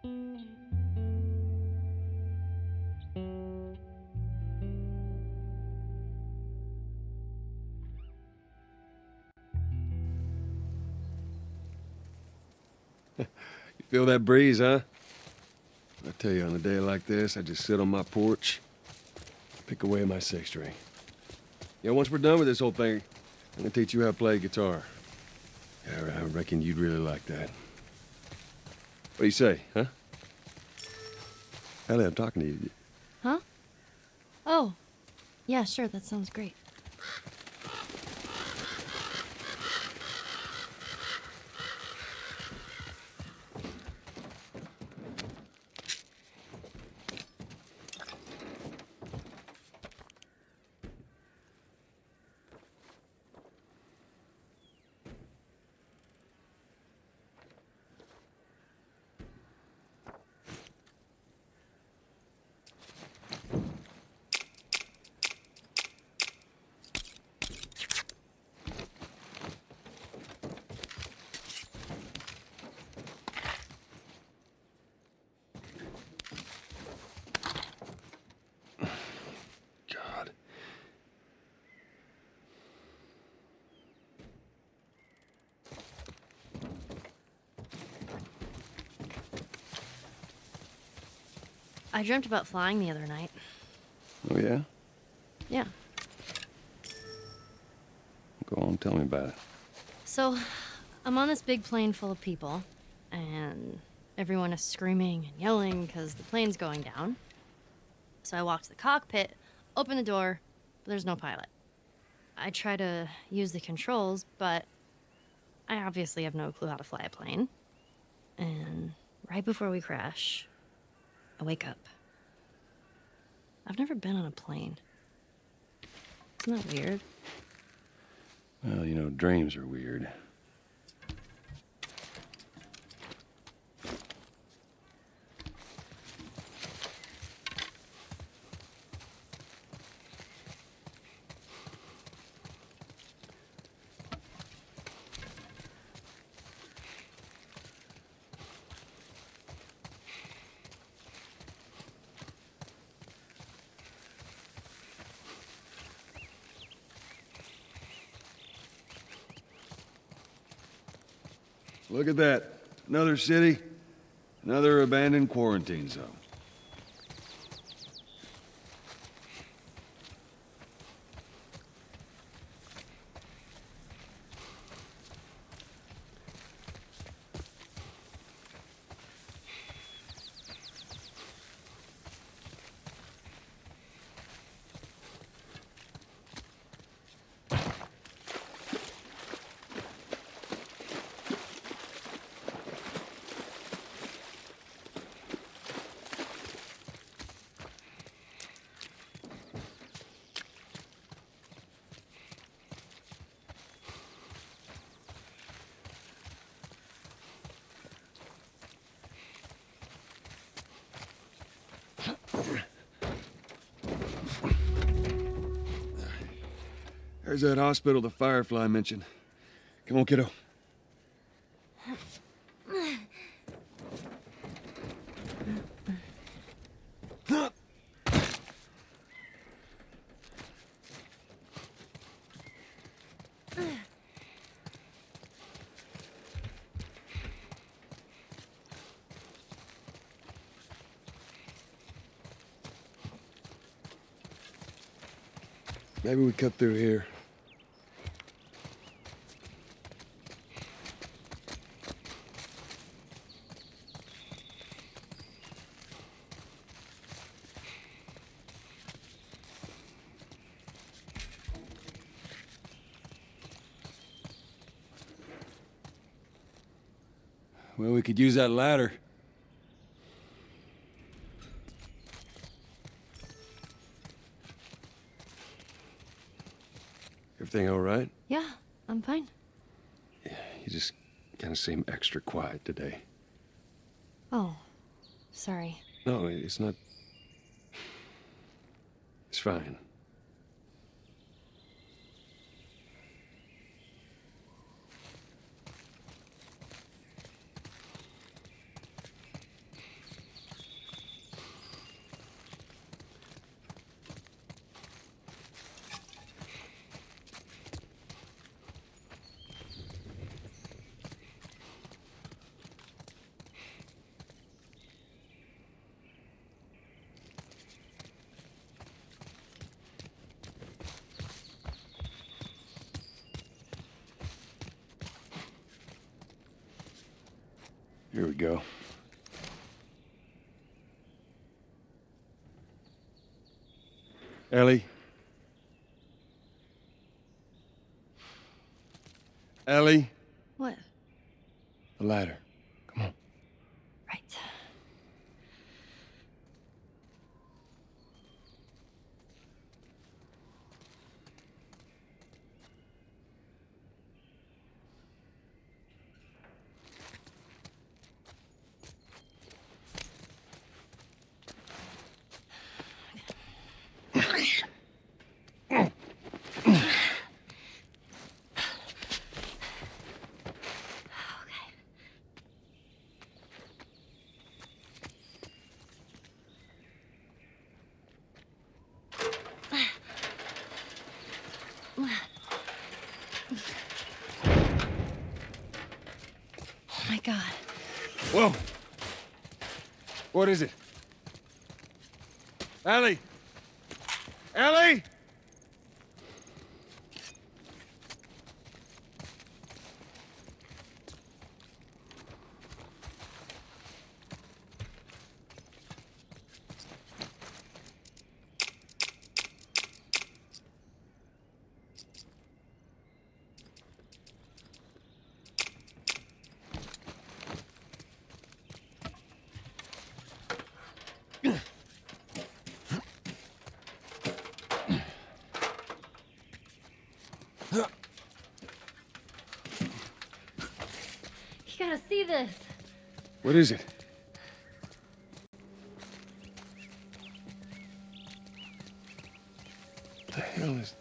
You feel that breeze, huh? I tell you, on a day like this, I just sit on my porch, pick away at my six string. Yeah, once we're done with this whole thing, I'm gonna teach you how to play guitar. Yeah, I reckon you'd really like that. What do you say, huh? Ellie, I'm talking to you. Huh? Oh, yeah, sure, that sounds great. God. I dreamt about flying the other night. Oh, yeah? Yeah. Go on, tell me about it. So, I'm on this big plane full of people, and everyone is screaming and yelling because the plane's going down. So I walk to the cockpit, open the door, but there's no pilot. I try to use the controls, but I obviously have no clue how to fly a plane. And right before we crash, I wake up. I've never been on a plane. Isn't that weird? Well, you know, dreams are weird. Look at that. Another city, another abandoned quarantine zone. There's that hospital the Firefly mentioned. Come on, kiddo. Maybe we cut through here. Well, we could use that ladder. Everything all right? Yeah, I'm fine. Yeah, you just kind of seem extra quiet today. Oh, sorry. No, it's not. It's fine. Here we go. Ellie? Ellie? What? The ladder. Come on. Right. Oh my God. Whoa! What is it? Ellie! Ellie! You gotta see this. What is it? What the hell is...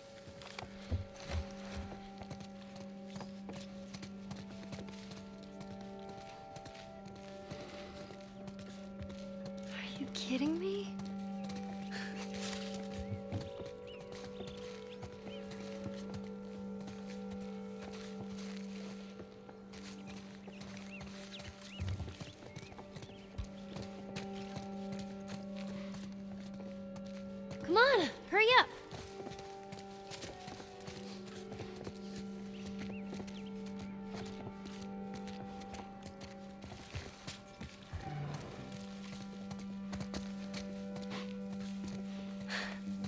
Are you kidding me? Come on, hurry up.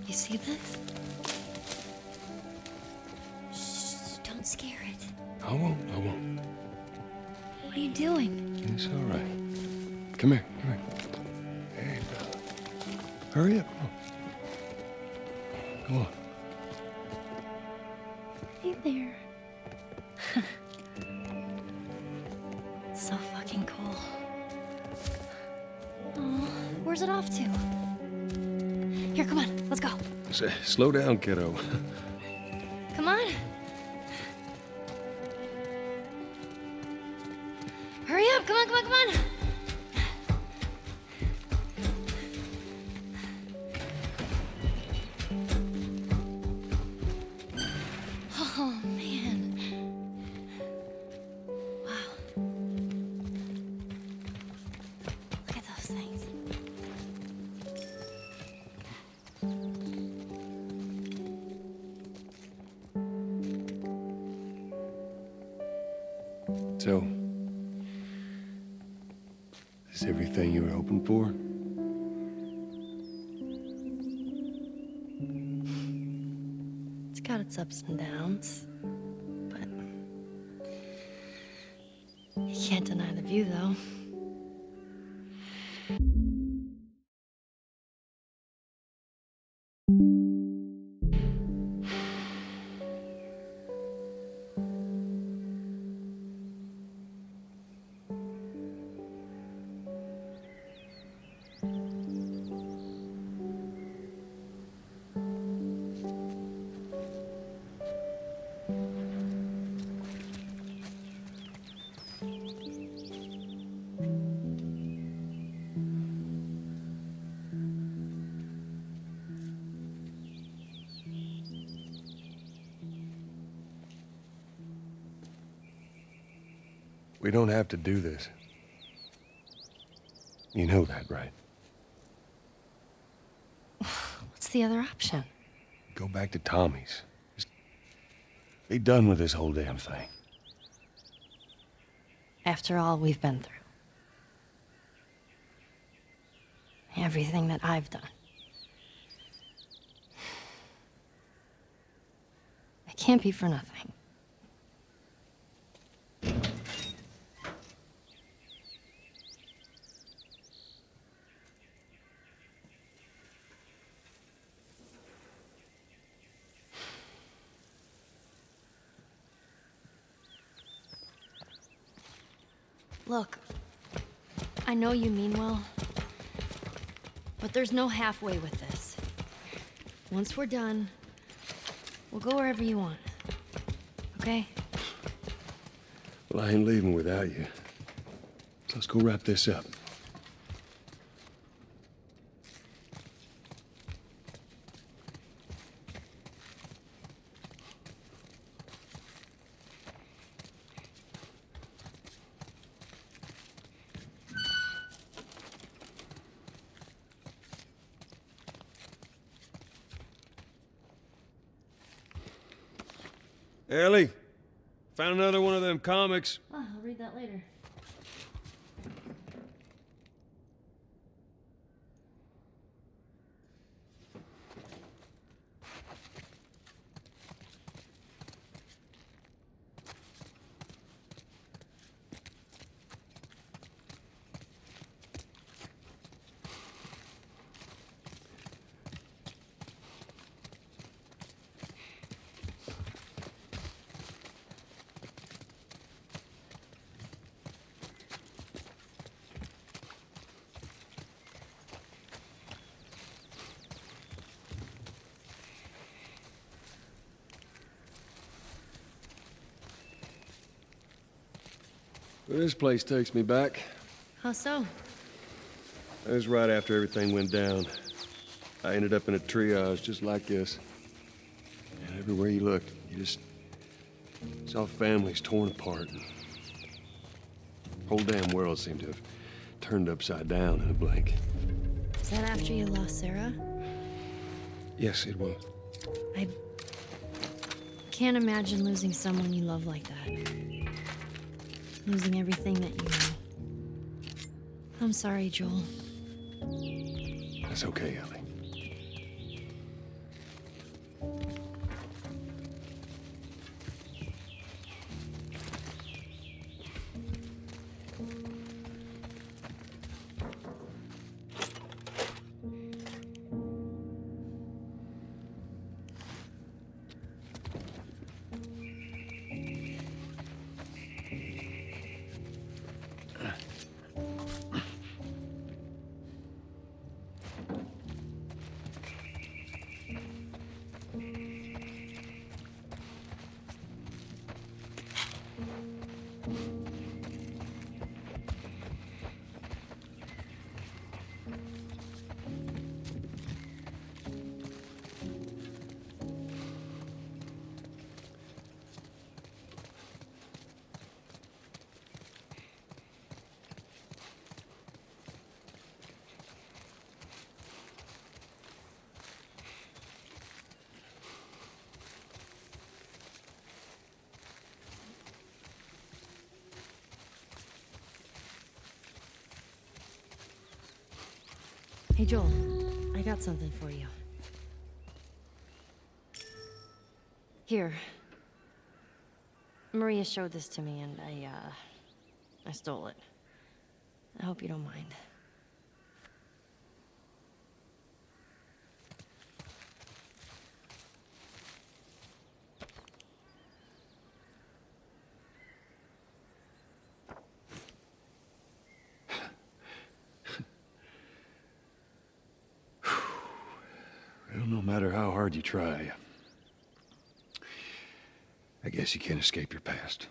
You see this? Shh, don't scare it. I won't. What are you doing? It's all right. Come here. There you go. Hurry up. Come on. Hey there. So fucking cool. Aw, where's it off to? Here, come on, let's go. Slow down, kiddo. Come on. Hurry up, come on. Oh, man. Wow. Look at those things. So, is this everything you were hoping for? It's got its ups and downs, but you can't deny the view, though. We don't have to do this. You know that, right? What's the other option? Go back to Tommy's. Just be done with this whole damn thing. After all we've been through. everything that I've done. It can't be for nothing. Look, I know you mean well, but there's no halfway with this. Once we're done, we'll go wherever you want. Okay? Well, I ain't leaving without you. So let's go wrap this up. Ellie, found another one of them comics. Oh, I'll read that later. Well, this place takes me back. How so? It was right after everything went down. I ended up in a triage just like this. And everywhere you looked, you just saw families torn apart. And the whole damn world seemed to have turned upside down in a blink. Is that after you lost Sarah? Yes, it was. I can't imagine losing someone you love like that. Losing everything that you know. I'm sorry, Joel. That's okay, Ellie. Hey, Joel, I got something for you. Here. Maria showed this to me, and I stole it. I hope you don't mind. Well, no matter how hard you try, I guess you can't escape your past.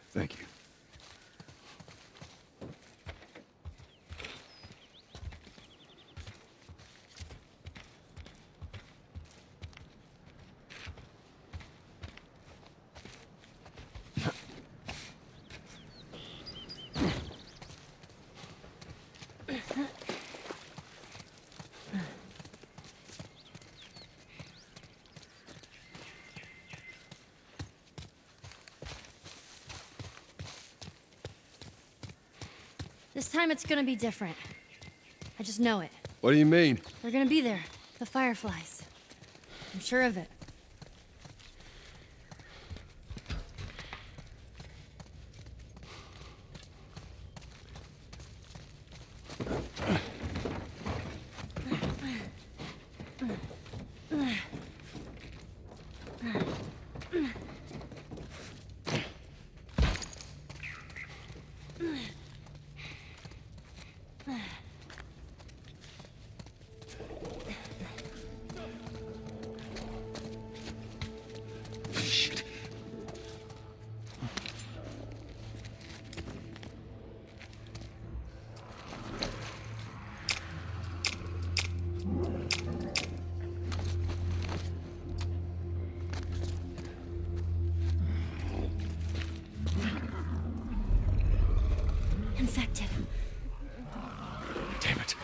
Thank you. This time it's gonna be different. I just know it. What do you mean? They're gonna be there. The fireflies. I'm sure of it. Infected. Damn it.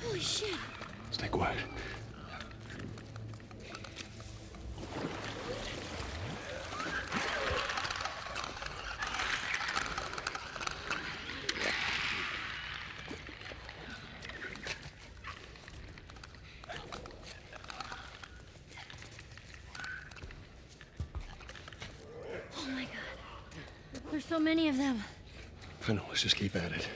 Holy shit. Stay quiet. Oh my god. There's so many of them. I know, let's just keep at it.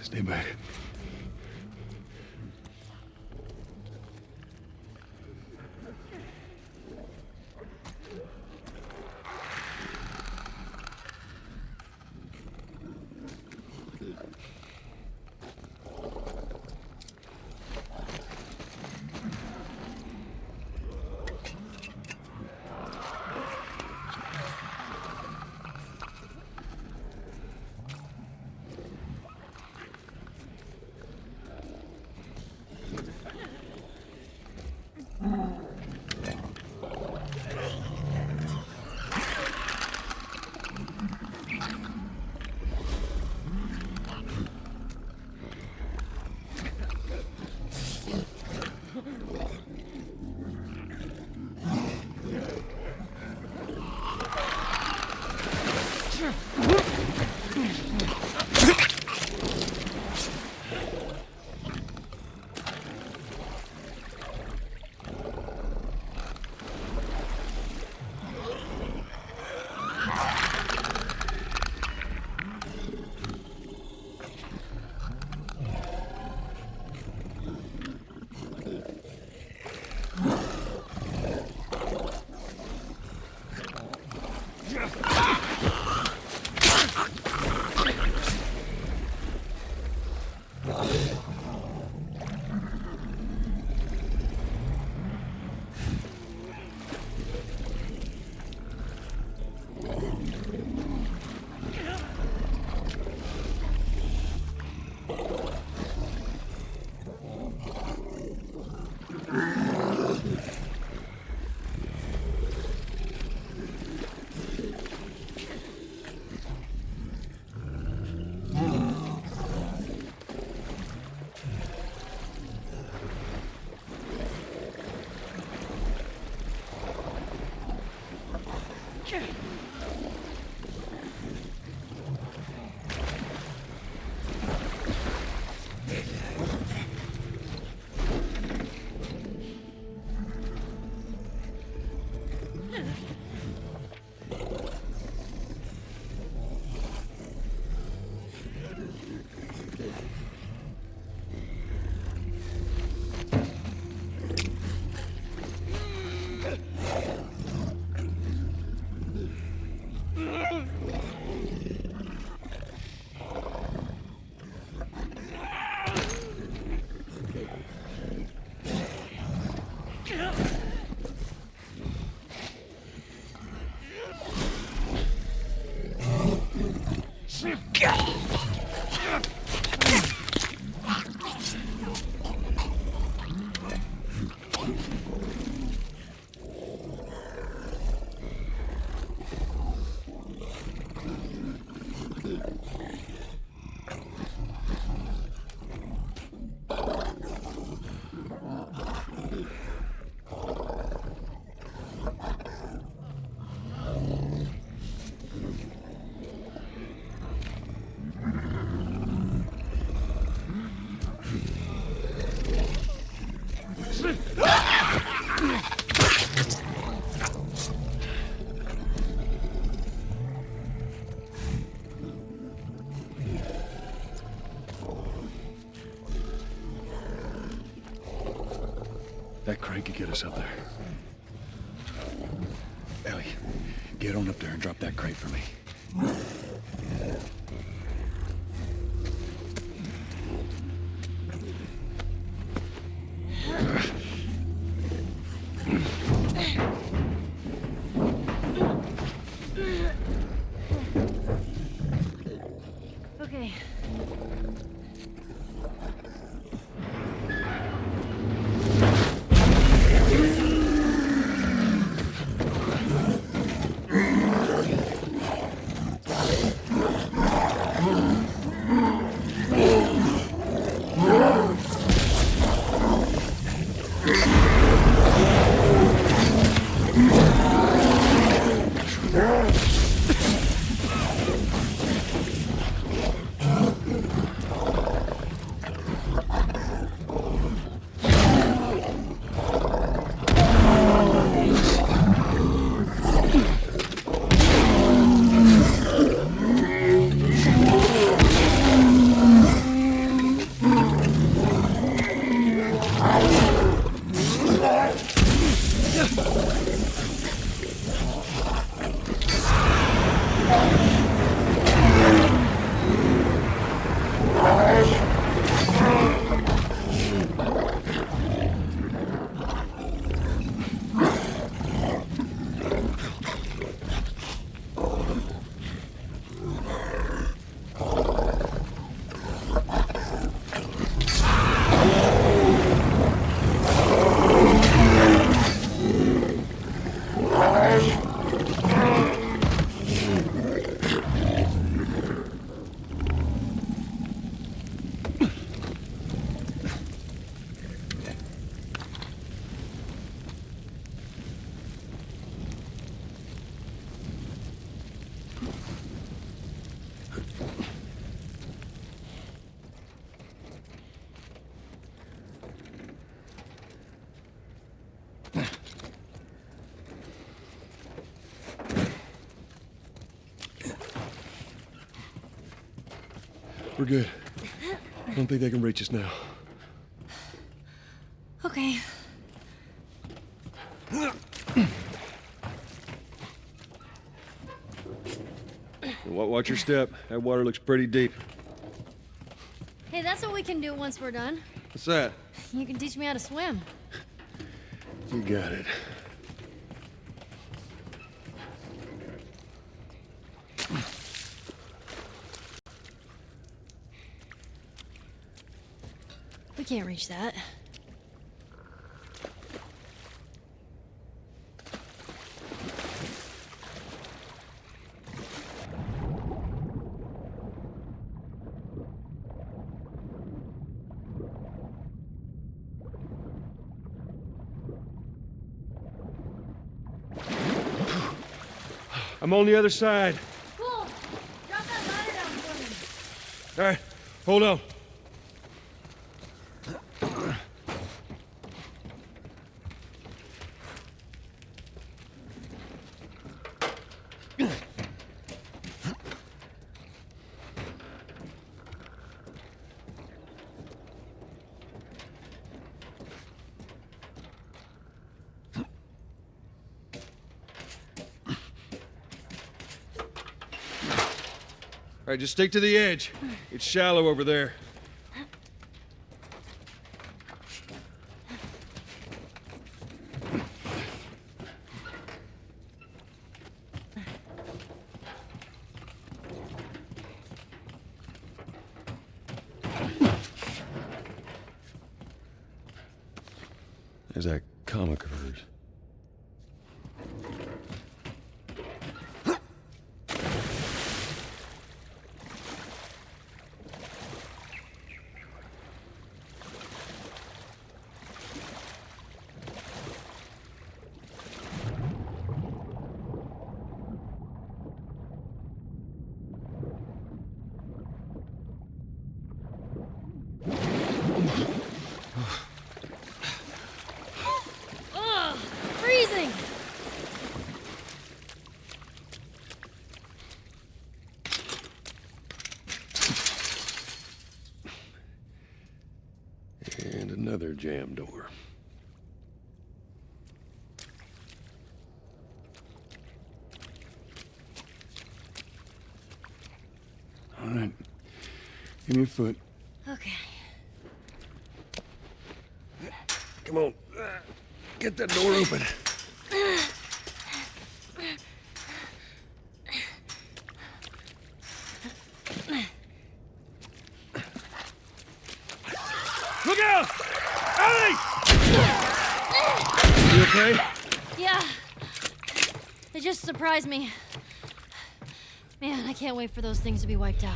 Stay back. That crane could get us up there. Ellie, get on up there and drop that crate for me. Okay. We're good. I don't think they can reach us now. Okay. Watch your step. That water looks pretty deep. Hey, that's what we can do once we're done. What's that? You can teach me how to swim. You got it. We can't reach that. I'm on the other side. Cool. Drop that ladder down for me. All right, hold on. All right, just stick to the edge. It's shallow over there. There's that comic of hers. Ugh, freezing. And another jam door. All right. Give me your foot. Okay. Come on. Get that door open. Look out! Ellie! You okay? Yeah. It just surprised me. Man, I can't wait for those things to be wiped out.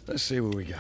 Let's see what we got.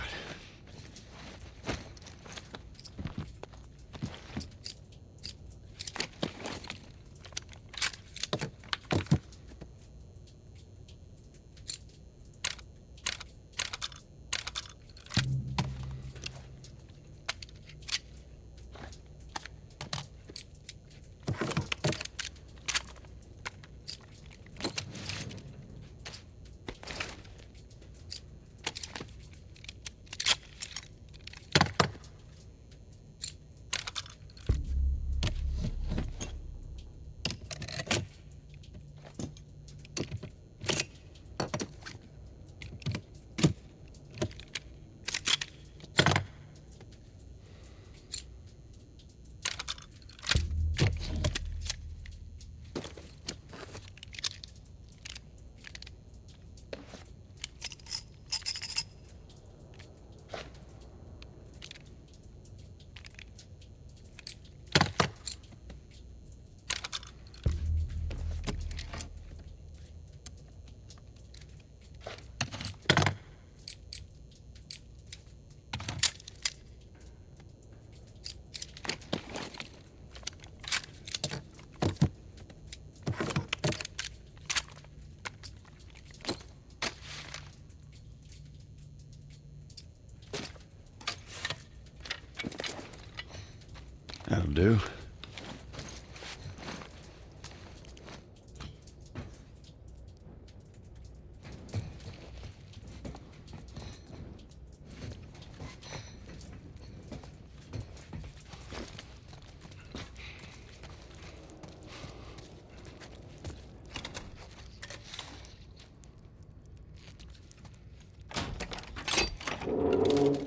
That'll do.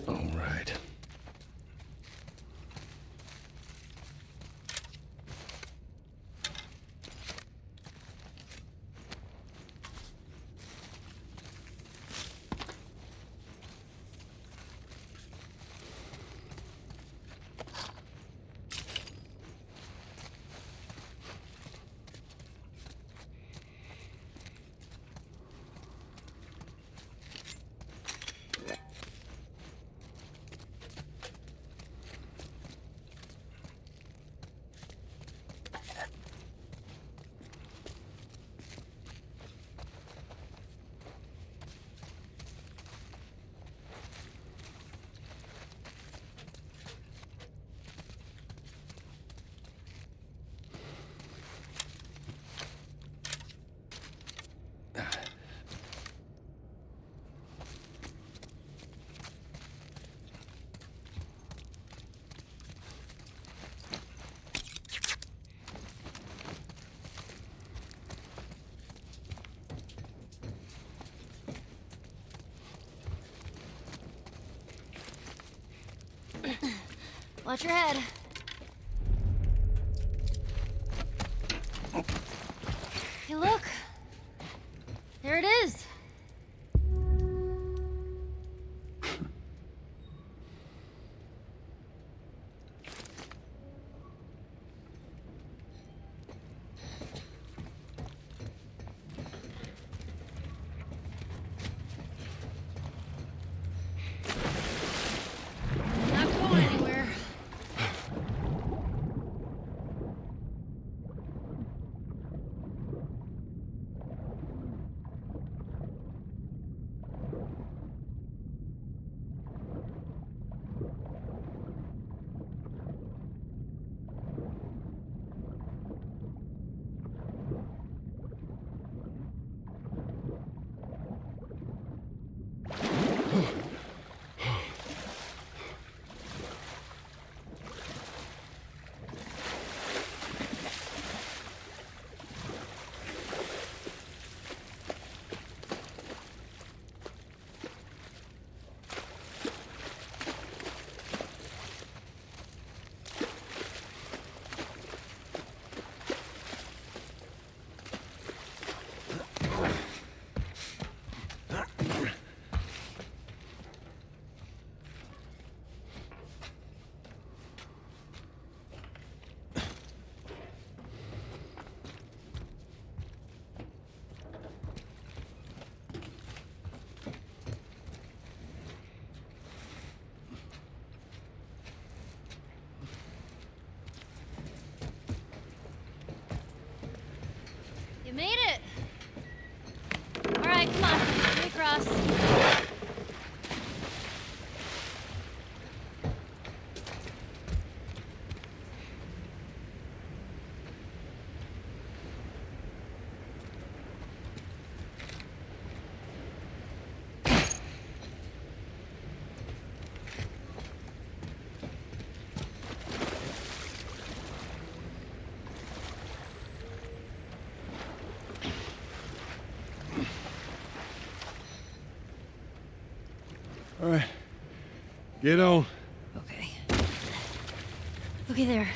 All right. Watch your head. Hey, look. There it is. Not going anywhere. You made it! Alright, come on. Get me across. All right. Get on. Okay. Okay, there.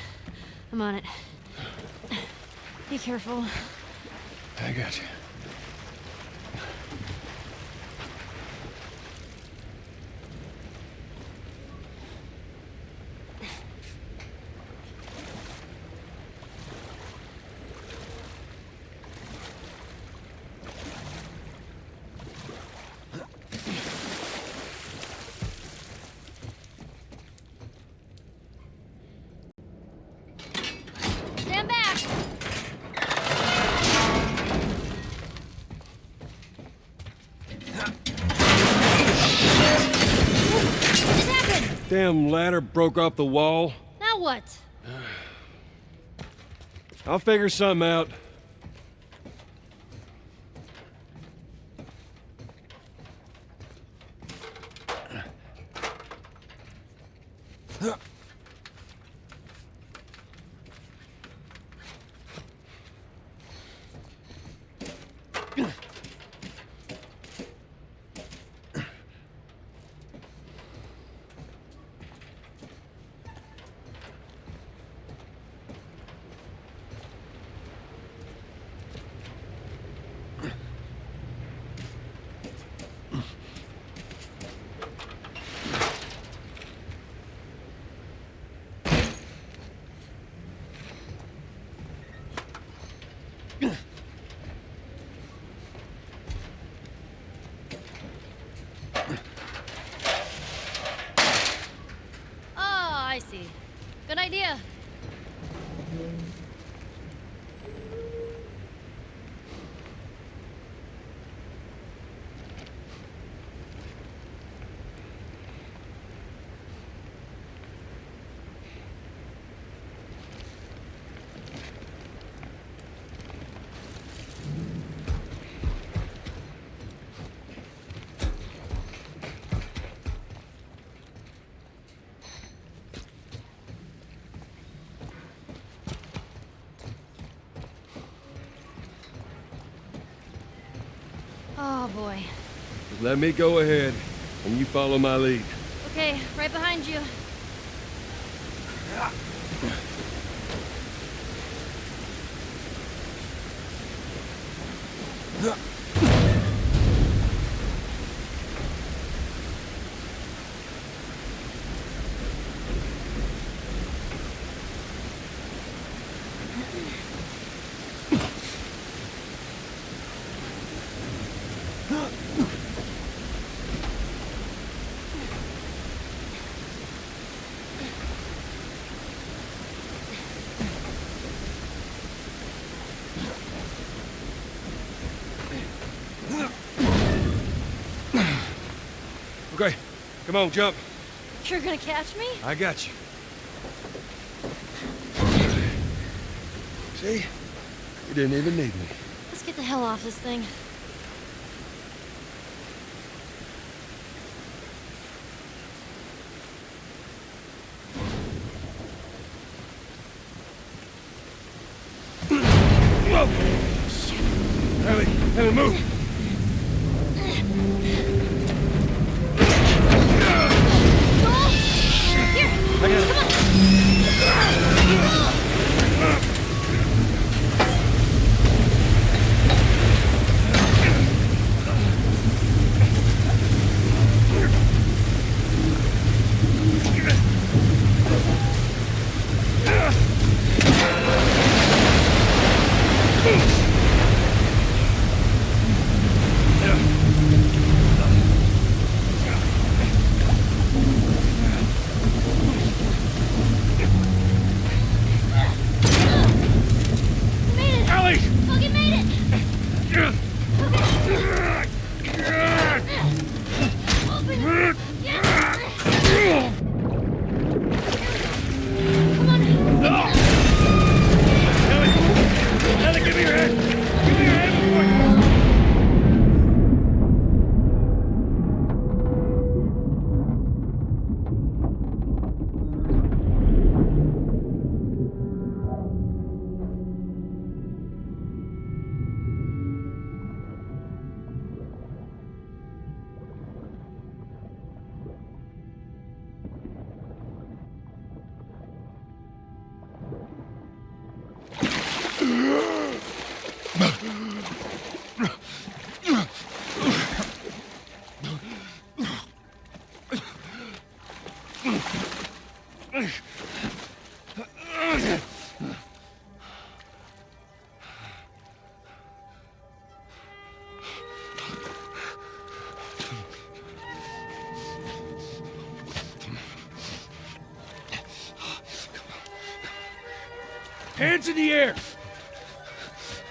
I'm on it. Be careful. I got you. Stand back! What just happened? Damn ladder broke off the wall. Now what? I'll figure something out. Oh, I see. Good idea. Oh boy. Just let me go ahead, and you follow my lead. Okay, right behind you. Okay, come on, jump. You're gonna catch me? I got you. See? You didn't even need me. Let's get the hell off this thing. Whoa! Ellie, move! Here, I got it. come on. Ellie! Fucking made it! Open it! Yeah. Come on. Ellie, give me your hand! Give me your hand before you... Hands in the air!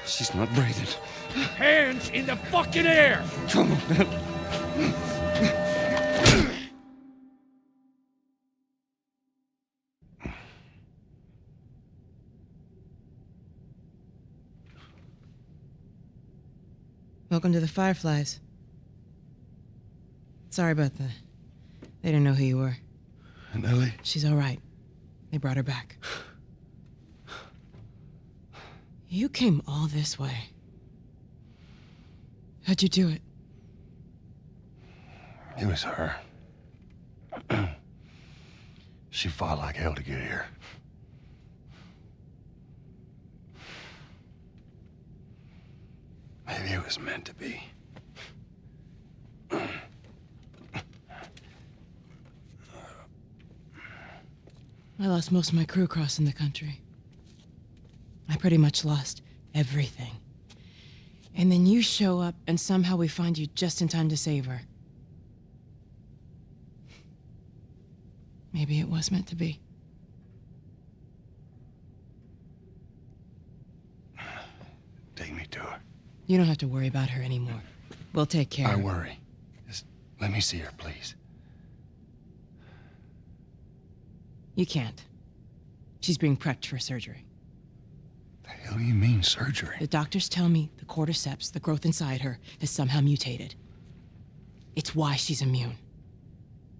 She's not breathing. Hands in the fucking air! Come on. Welcome to the Fireflies. Sorry about that. They didn't know who you were. And Ellie? She's all right. They brought her back. You came all this way. How'd you do it? It was her. She fought like hell to get here. Maybe it was meant to be. I lost most of my crew crossing the country. I pretty much lost everything. And then you show up, and somehow we find you just in time to save her. Maybe it was meant to be. Take me to her. You don't have to worry about her anymore. We'll take care I of her. worry. Just let me see her, please. You can't. She's being prepped for surgery. The hell you mean, surgery? The doctors tell me the cordyceps, the growth inside her, has somehow mutated. It's why she's immune.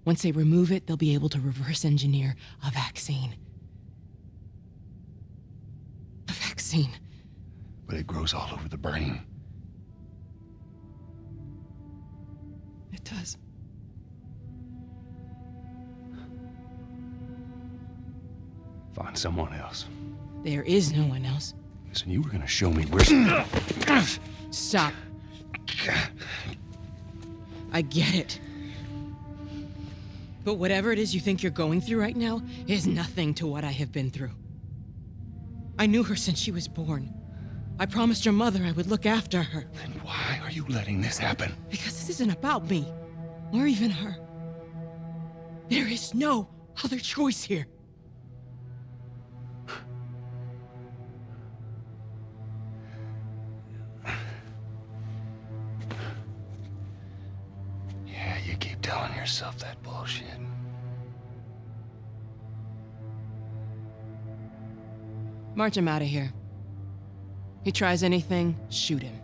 Once they remove it, they'll be able to reverse engineer a vaccine. A vaccine. But it grows all over the brain. It does. Find someone else. There is no one else. Listen, you were gonna show me where... Stop. I get it. But whatever it is you think you're going through right now is nothing to what I have been through. I knew her since she was born. I promised your mother I would look after her. Then why are you letting this happen? Because this isn't about me, or even her. There is no other choice here. Yeah, you keep telling yourself that bullshit. March him out of here. He tries anything, shoot him.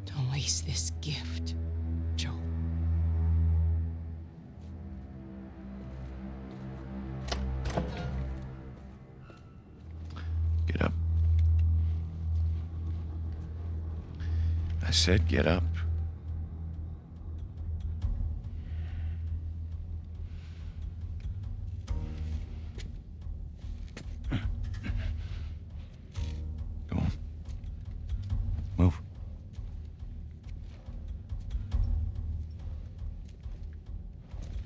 Don't waste this gift, Joe. Get up. I said get up. Go on. Move.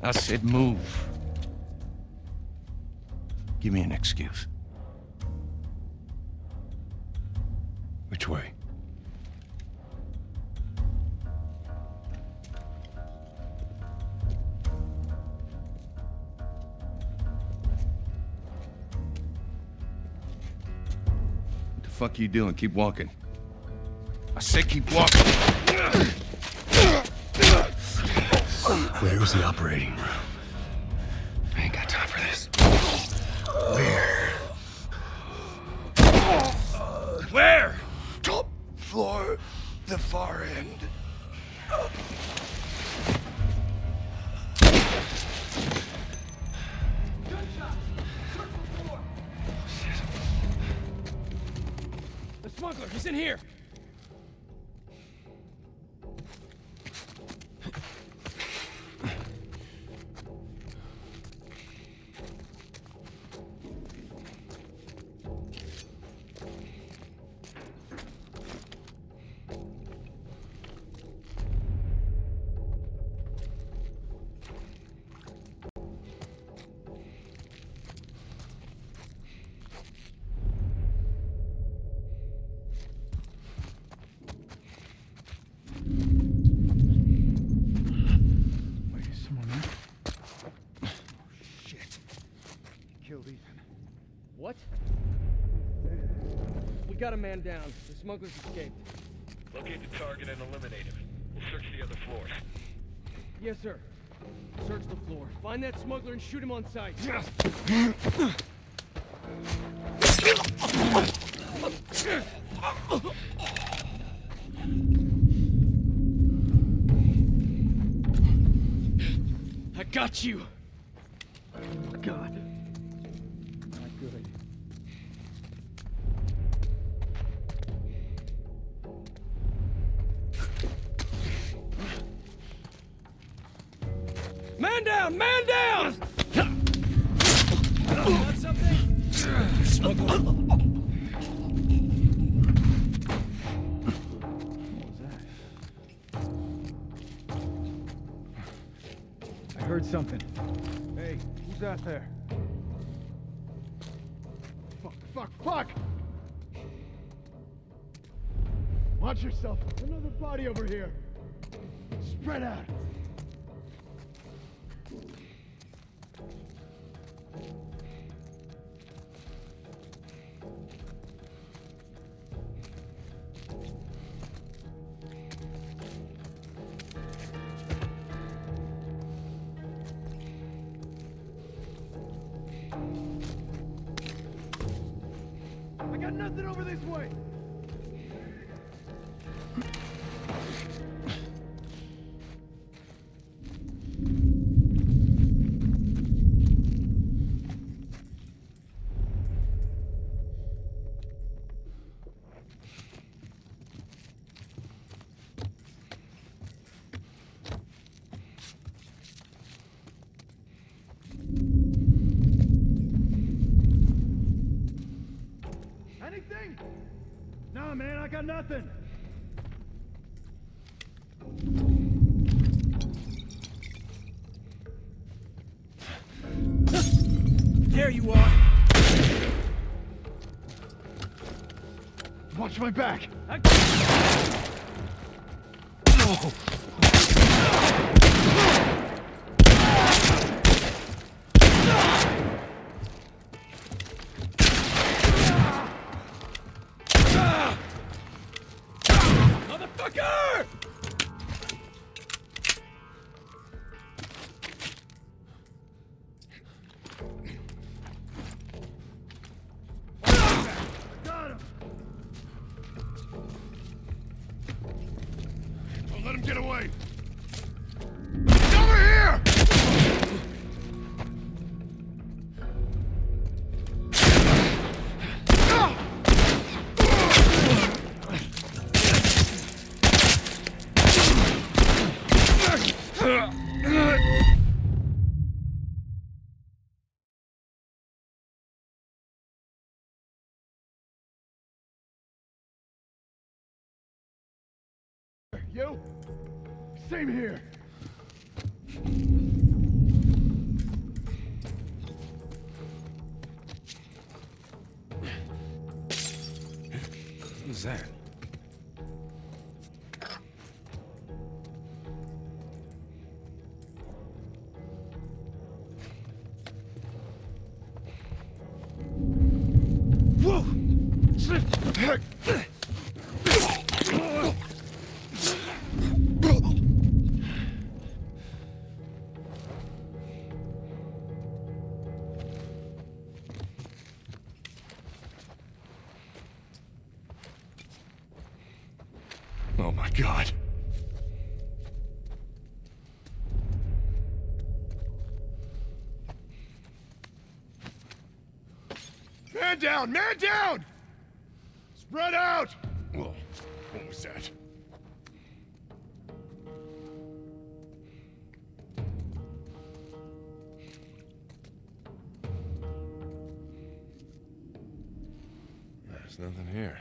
I said move. Give me an excuse. Which way? What the fuck are you doing? Keep walking. I said keep walking. Where was the operating room? I ain't got time for this. Where? Where? Top floor, the far end. The smuggler, he's in here! What? We got a man down. The smuggler's escaped. Locate the target and eliminate him. We'll search the other floors. Yes, sir. Search the floor. Find that smuggler and shoot him on sight. I got you! Oh, God. Not good. Man down! Man down! Got something? Smuggler. What was that? I heard something. Hey, who's out there? Fuck! Watch yourself. Another body over here. Spread out. I got nothing over this way. anything? Nah, man, I got nothing. There you are! Watch my back. Motherfucker! Got him. Don't let him get away! Over here! You? Same here. Who's that? Whoa! Oh my God. Man down! Man down! Spread out! Whoa, what was that? There's nothing here.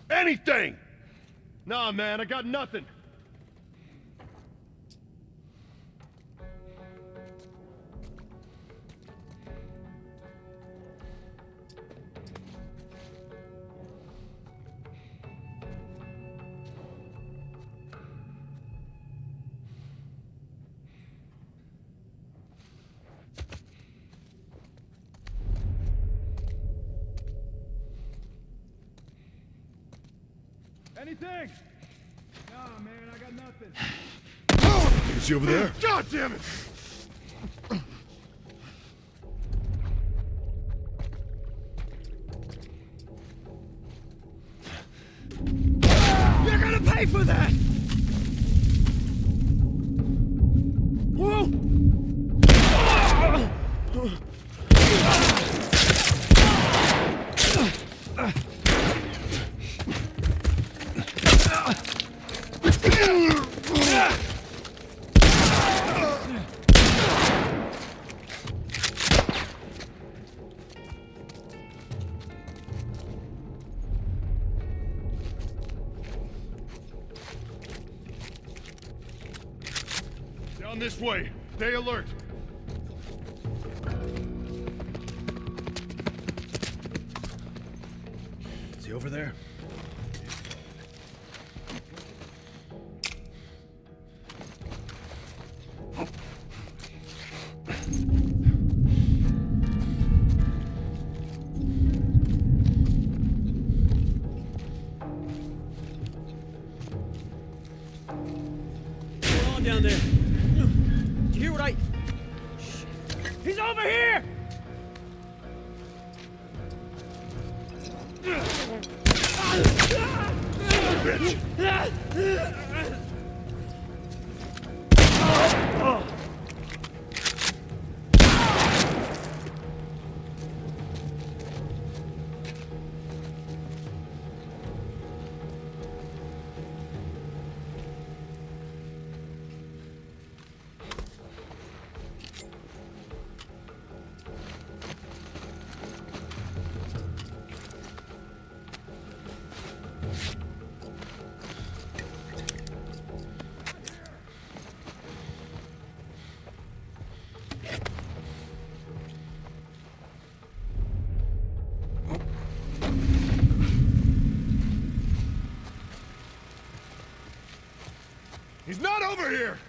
Anything! Nah, man, I got nothing. Anything? Nah, man, I got nothing. Is he over there? God damn it! You're gonna pay for that! Whoa! Down this way. Stay alert. Is he over there? What's going on down there? Did you hear what I... Shit. He's over here! He's not over here!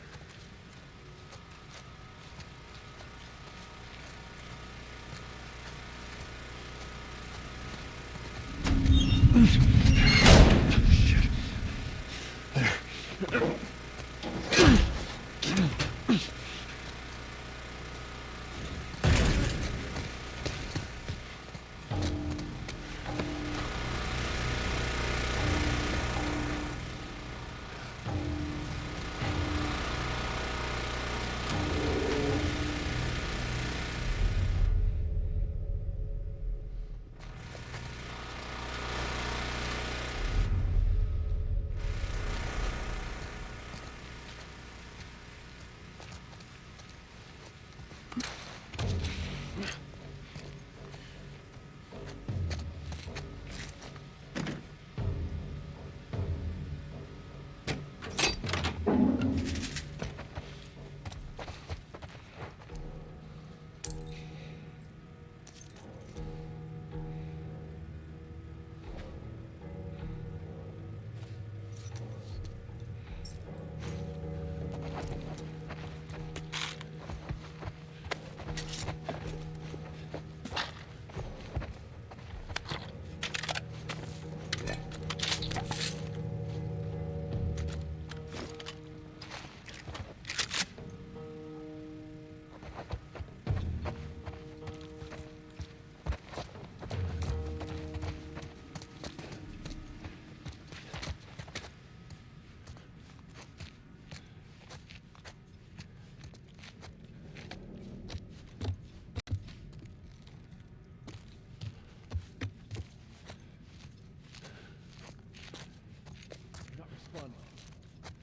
Not responding.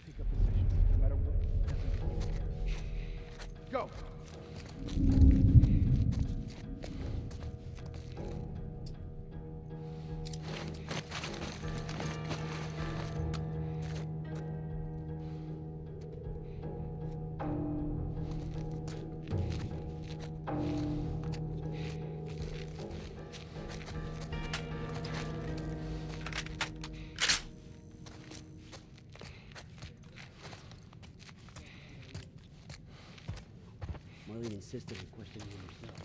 Take up positions, no matter what happens. Go! Marlene insisted on questioning him herself.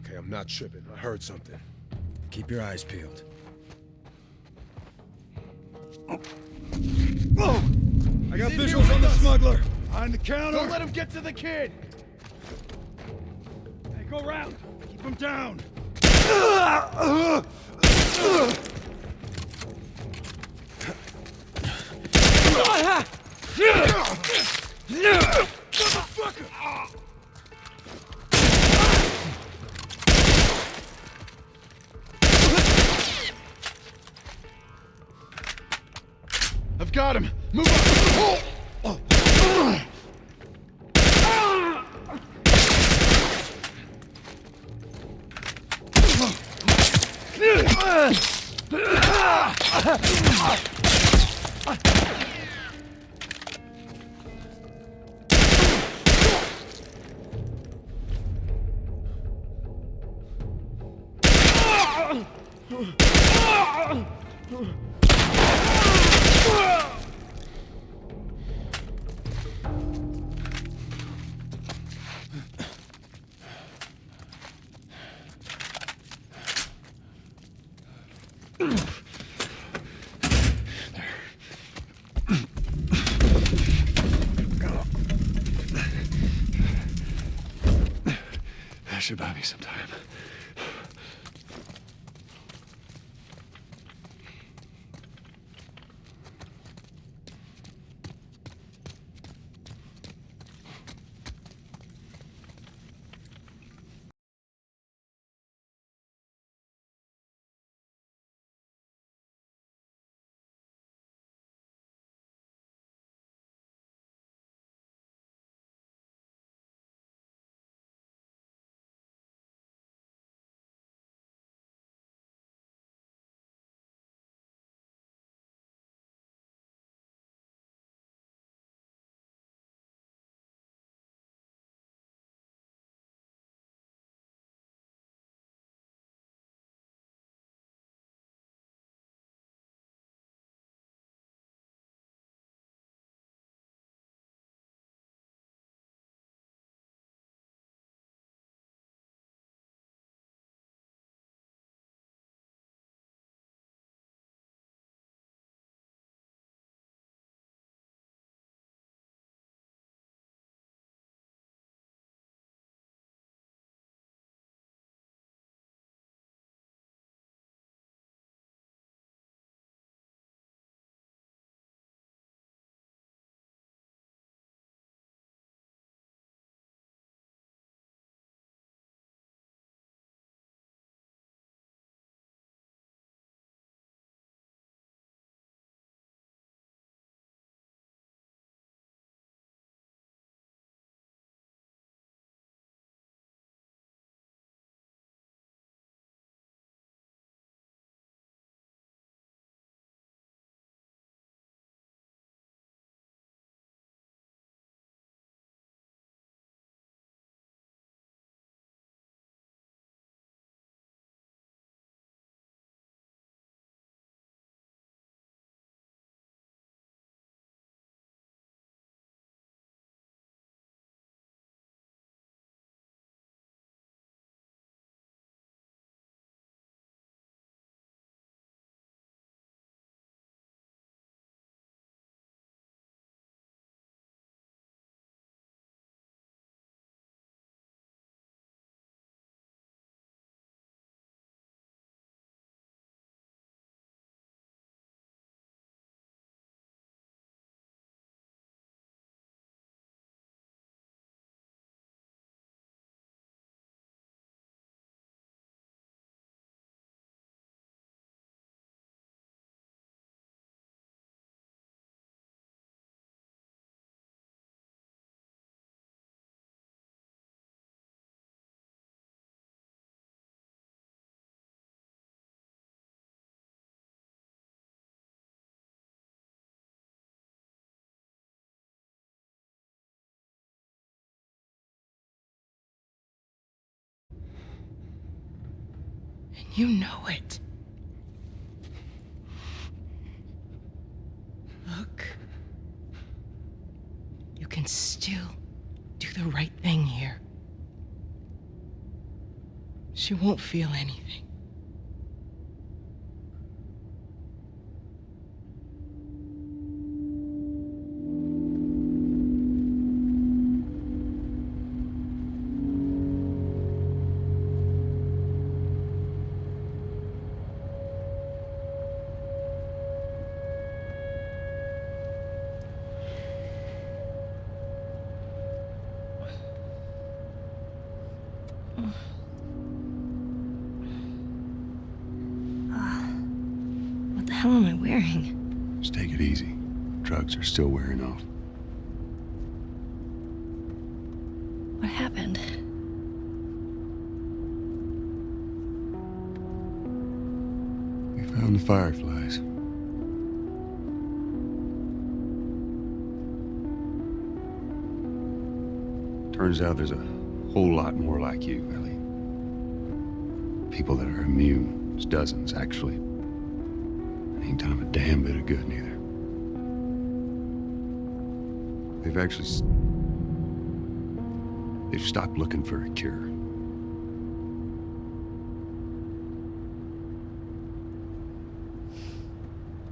Okay, I'm not tripping. I heard something. Keep your eyes peeled. I got visuals on the smuggler! Behind the counter! Don't let him get to the kid! Hey, go round! Keep him down! I've got him! Move up! That should buy me some time. And you know it. Look. You can still do the right thing here. She won't feel anything. What the hell am I wearing? Just take it easy. Drugs are still wearing off. What happened? We found the fireflies. Turns out there's a whole lot more like you, Ellie. People that are immune. There's dozens, actually. Ain't done 'em a damn bit of good, neither. They've actually... They've stopped looking for a cure.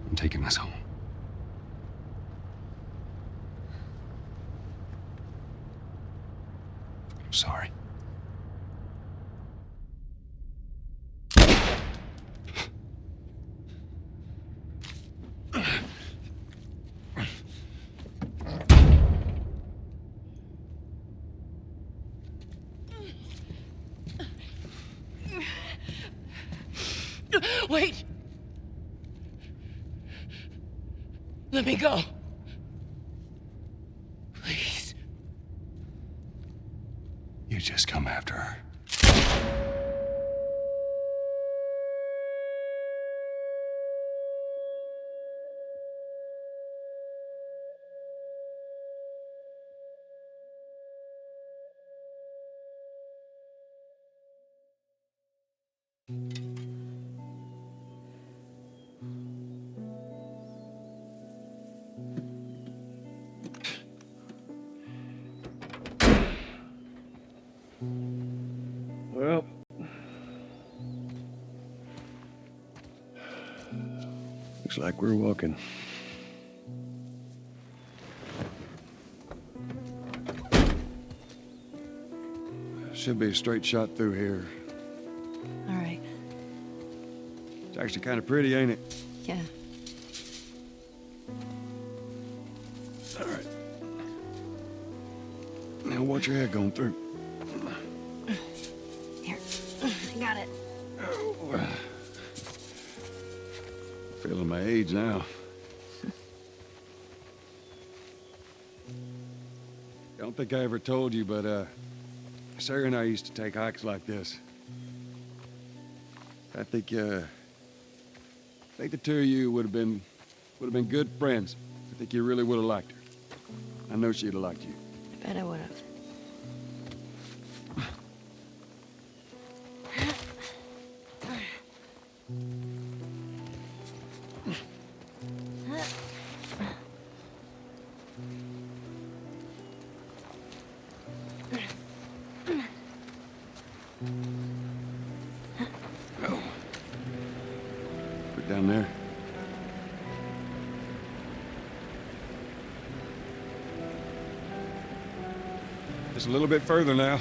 I'm taking us home. I'm sorry. Wait! Let me go. Please. You just come after her. Well, looks like we're walking. Should be a straight shot through here. All right. It's actually kind of pretty, ain't it? Yeah. All right. Now watch your head going through. Here. I got it. Oh, feeling my age now. I don't think I ever told you, but Sarah and I used to take hikes like this. I think the two of you would have been good friends. I think you really would have liked her. I know she'd have liked you. I bet I would have. Oh. Put it down there. Just a little bit further now.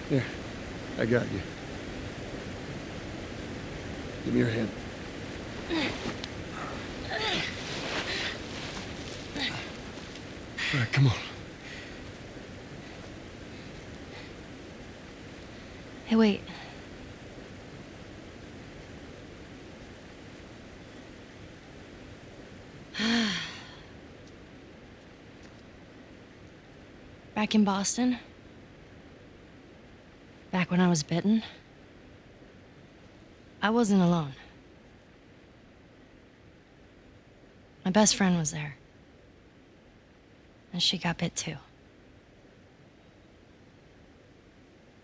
Here, I got you. Give me your hand. All right, come on. Hey, wait. Back in Boston, back when I was bitten, I wasn't alone. My best friend was there. And she got bit too.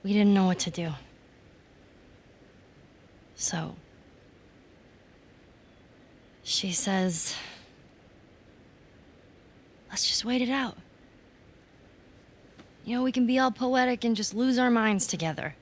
We didn't know what to do. So, she says, let's just wait it out. You know, we can be all poetic and just lose our minds together.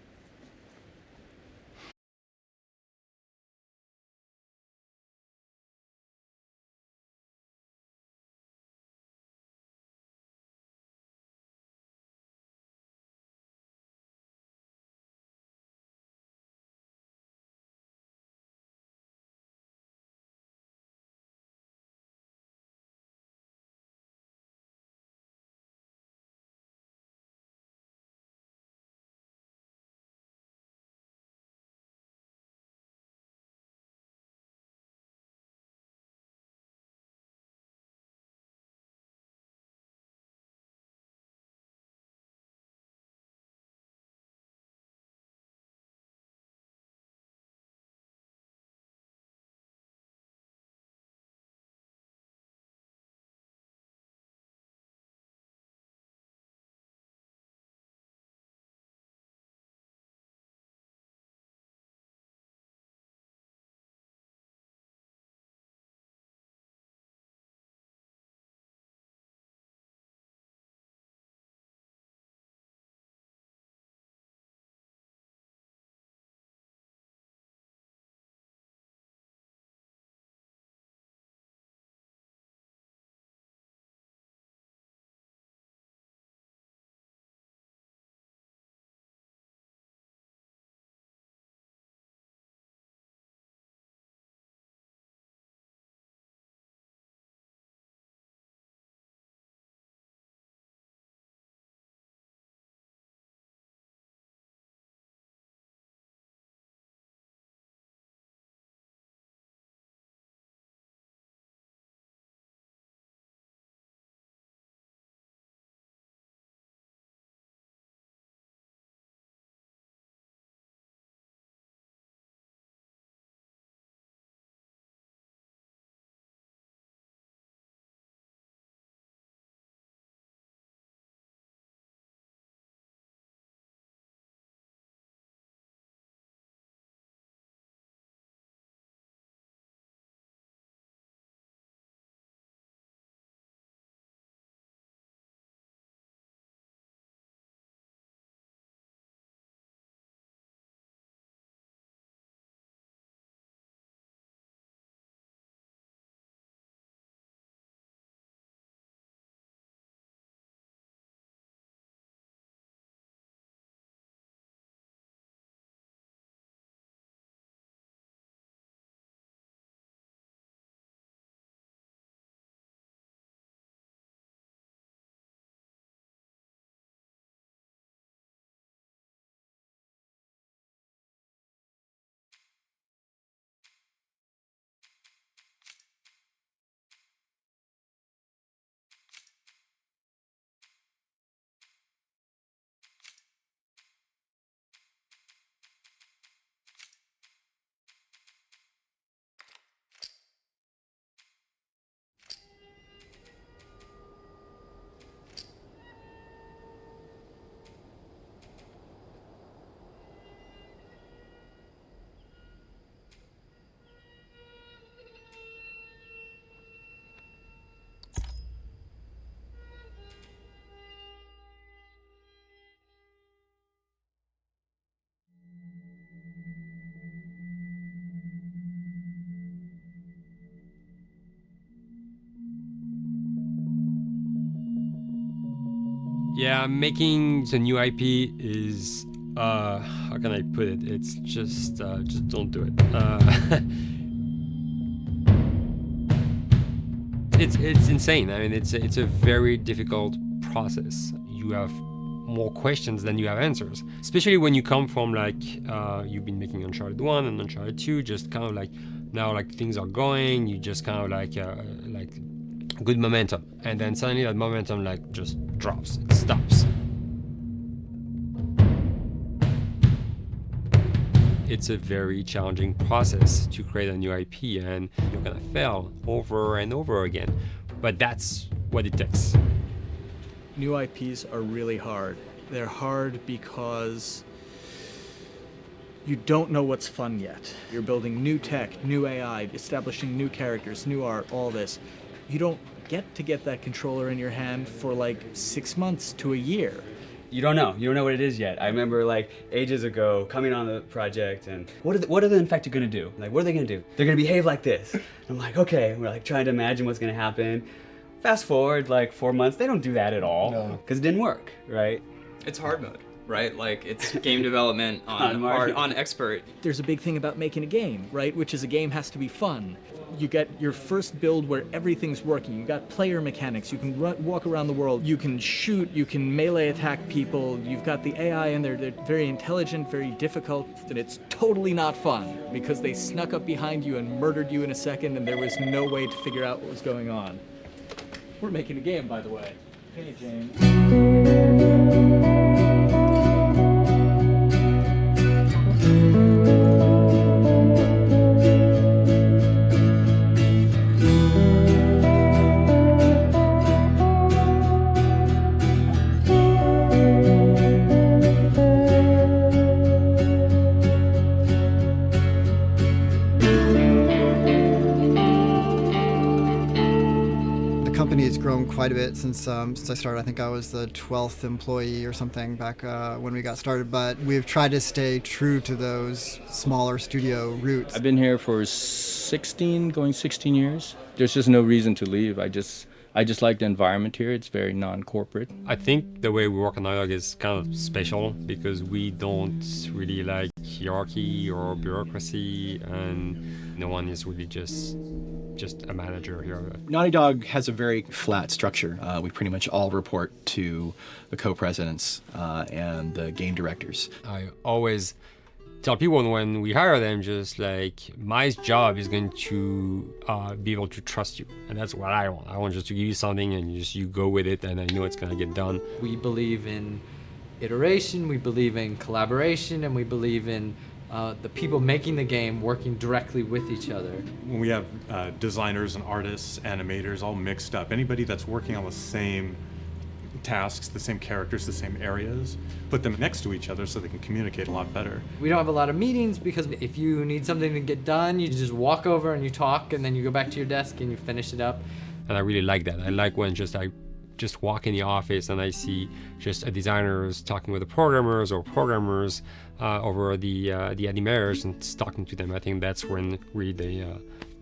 Yeah, making the new IP is how can I put it? It's just don't do it. It's insane. I mean, it's a very difficult process. You have more questions than you have answers, especially when you come from like you've been making Uncharted 1 and Uncharted 2, just kind of like now like things are going, you just kind of like good momentum, and then suddenly that momentum like just drops, it stops. It's a very challenging process to create a new IP, and you're gonna fail over and over again, but that's what it takes. New IPs are really hard. They're hard because you don't know what's fun yet. You're building new tech, new AI, establishing new characters, new art, all this. You don't get to get that controller in your hand for like 6 months to a year. You don't know what it is yet. I remember like ages ago coming on the project and what are the infected gonna do? Like, what are they gonna do? They're gonna behave like this. I'm like, okay, we're like trying to imagine what's gonna happen. Fast forward like 4 months, they don't do that at all because it didn't work, right? It's hard mode, right? Like, it's game development on expert. There's a big thing about making a game, right? Which is a game has to be fun. You get your first build where everything's working. You got player mechanics. You can walk around the world. You can shoot. You can melee attack people. You've got the AI in there. They're very intelligent, very difficult, and it's totally not fun because they snuck up behind you and murdered you in a second, and there was no way to figure out what was going on. We're making a game, by the way. Hey, James. The company has grown quite a bit since I started. I think I was the 12th employee or something back when we got started, but we've tried to stay true to those smaller studio roots. I've been here for 16 years. There's just no reason to leave. I just like the environment here. It's very non-corporate. I think the way we work on Naughty Dog is kind of special because we don't really like hierarchy or bureaucracy, and no one is really just a manager here. Naughty Dog has a very flat structure. We pretty much all report to the co-presidents and the game directors. I always tell people when we hire them, just like, my job is going to be able to trust you, and that's what I want. I want just to give you something and you go with it, and I know it's going to get done. We believe in iteration, we believe in collaboration, and we believe in the people making the game working directly with each other. When we have designers and artists, animators all mixed up, anybody that's working on the same tasks, the same characters, the same areas, put them next to each other so they can communicate a lot better. We don't have a lot of meetings because if you need something to get done, you just walk over and you talk, and then you go back to your desk and you finish it up. And I really like that. I like when I just walk in the office and I see just designers talking with the programmers or programmers over the animators and talking to them. I think that's when really the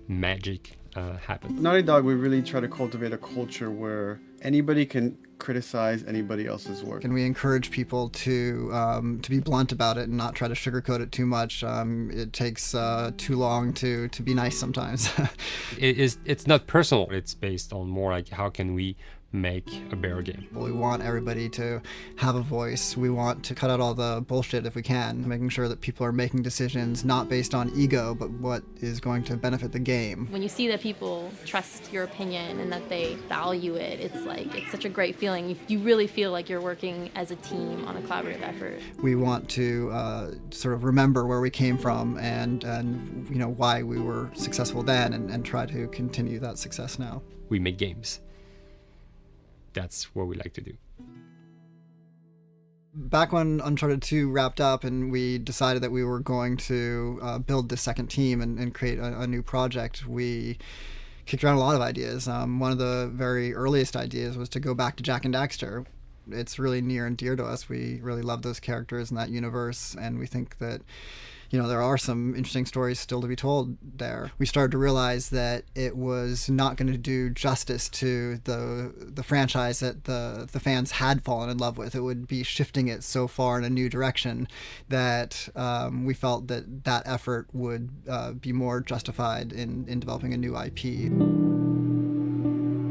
magic happens. Naughty Dog, we really try to cultivate a culture where anybody can criticize anybody else's work. And we encourage people to be blunt about it and not try to sugarcoat it too much. It takes too long to be nice sometimes. It's not personal. It's based on more like how can we make a better game. We want everybody to have a voice. We want to cut out all the bullshit if we can, making sure that people are making decisions not based on ego, but what is going to benefit the game. When you see that people trust your opinion and that they value it, it's such a great feeling. You really feel like you're working as a team on a collaborative effort. We want to sort of remember where we came from and you know why we were successful then, and try to continue that success now. We make games. That's what we like to do. Back when Uncharted 2 wrapped up and we decided that we were going to build the second team and create a new project, we kicked around a lot of ideas. One of the very earliest ideas was to go back to Jak and Daxter. It's really near and dear to us. We really love those characters in that universe, and we think that there are some interesting stories still to be told there. We started to realize that it was not going to do justice to the franchise that the fans had fallen in love with. It would be shifting it so far in a new direction that we felt that effort would be more justified in developing a new IP.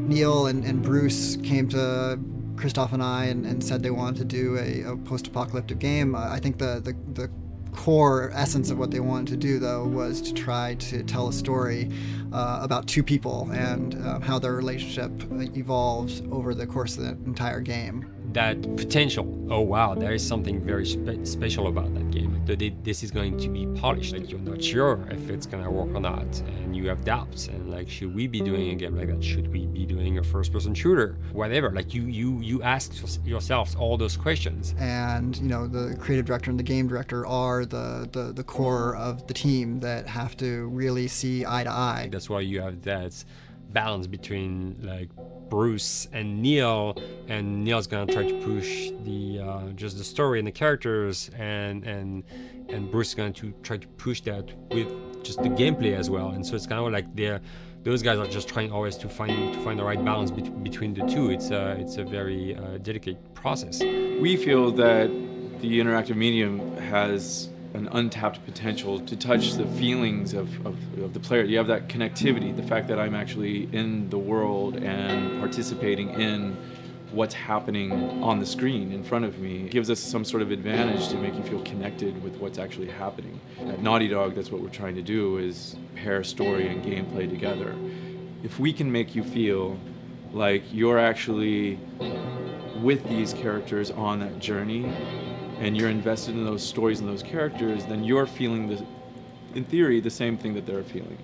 Neil and Bruce came to Christoph and I and said they wanted to do a post-apocalyptic game. I think the core essence of what they wanted to do, though, was to try to tell a story about two people and how their relationship evolves over the course of the entire game. That potential, oh wow, there is something very special about that game. This is going to be polished. Like, you're not sure if it's gonna work or not, and you have doubts. And like, should we be doing a game like that? Should we be doing a first-person shooter? Whatever. Like, you ask yourselves all those questions. And the creative director and the game director are the core of the team that have to really see eye to eye. That's why you have that balance between like Bruce and Neil, and Neil's gonna try to push the just the story and the characters, and Bruce is going to try to push that with just the gameplay as well. And so it's kind of like those guys are just trying always to find the right balance between the two. It's a very dedicated process. We feel that the interactive medium has an untapped potential to touch the feelings of the player. You have that connectivity, the fact that I'm actually in the world and participating in what's happening on the screen in front of me gives us some sort of advantage to make you feel connected with what's actually happening. At Naughty Dog, that's what we're trying to do, is pair story and gameplay together. If we can make you feel like you're actually with these characters on that journey, and you're invested in those stories and those characters, then you're feeling, in theory, the same thing that they're feeling.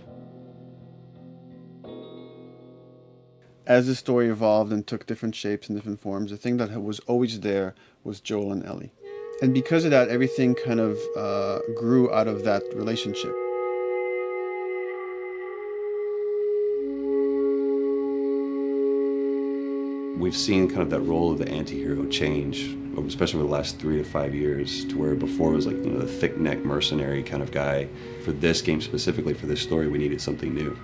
As the story evolved and took different shapes and different forms, the thing that was always there was Joel and Ellie. And because of that, everything kind of grew out of that relationship. We've seen kind of that role of the anti-hero change, especially over the last 3 to 5 years, to where before it was like, the thick-neck mercenary kind of guy. For this game specifically, for this story, we needed something new.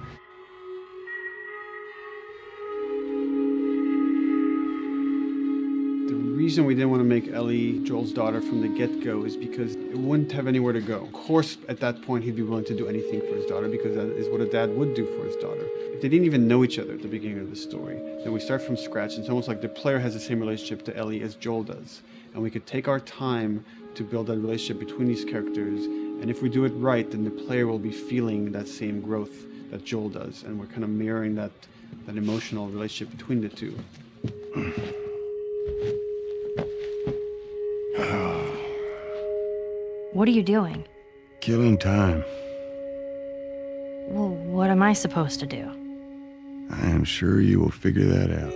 The reason we didn't want to make Ellie Joel's daughter from the get-go is because it wouldn't have anywhere to go. Of course, at that point, he'd be willing to do anything for his daughter because that is what a dad would do for his daughter. If they didn't even know each other at the beginning of the story, then we start from scratch. It's almost like the player has the same relationship to Ellie as Joel does. And we could take our time to build that relationship between these characters. And if we do it right, then the player will be feeling that same growth that Joel does. And we're kind of mirroring that emotional relationship between the two. What are you doing? Killing time. Well, what am I supposed to do? I am sure you will figure that out.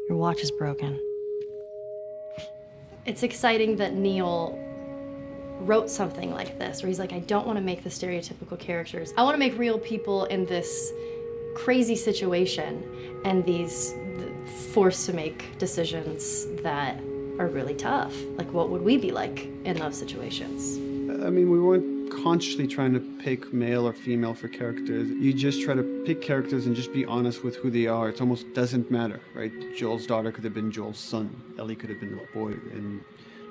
Your watch is broken. It's exciting that Neil wrote something like this, where he's like, I don't want to make the stereotypical characters. I want to make real people in this crazy situation and these forced to make decisions that are really tough. Like, what would we be like in those situations? I mean, we weren't consciously trying to pick male or female for characters. You just try to pick characters and just be honest with who they are. It almost doesn't matter, right? Joel's daughter could have been Joel's son. Ellie could have been a boy, and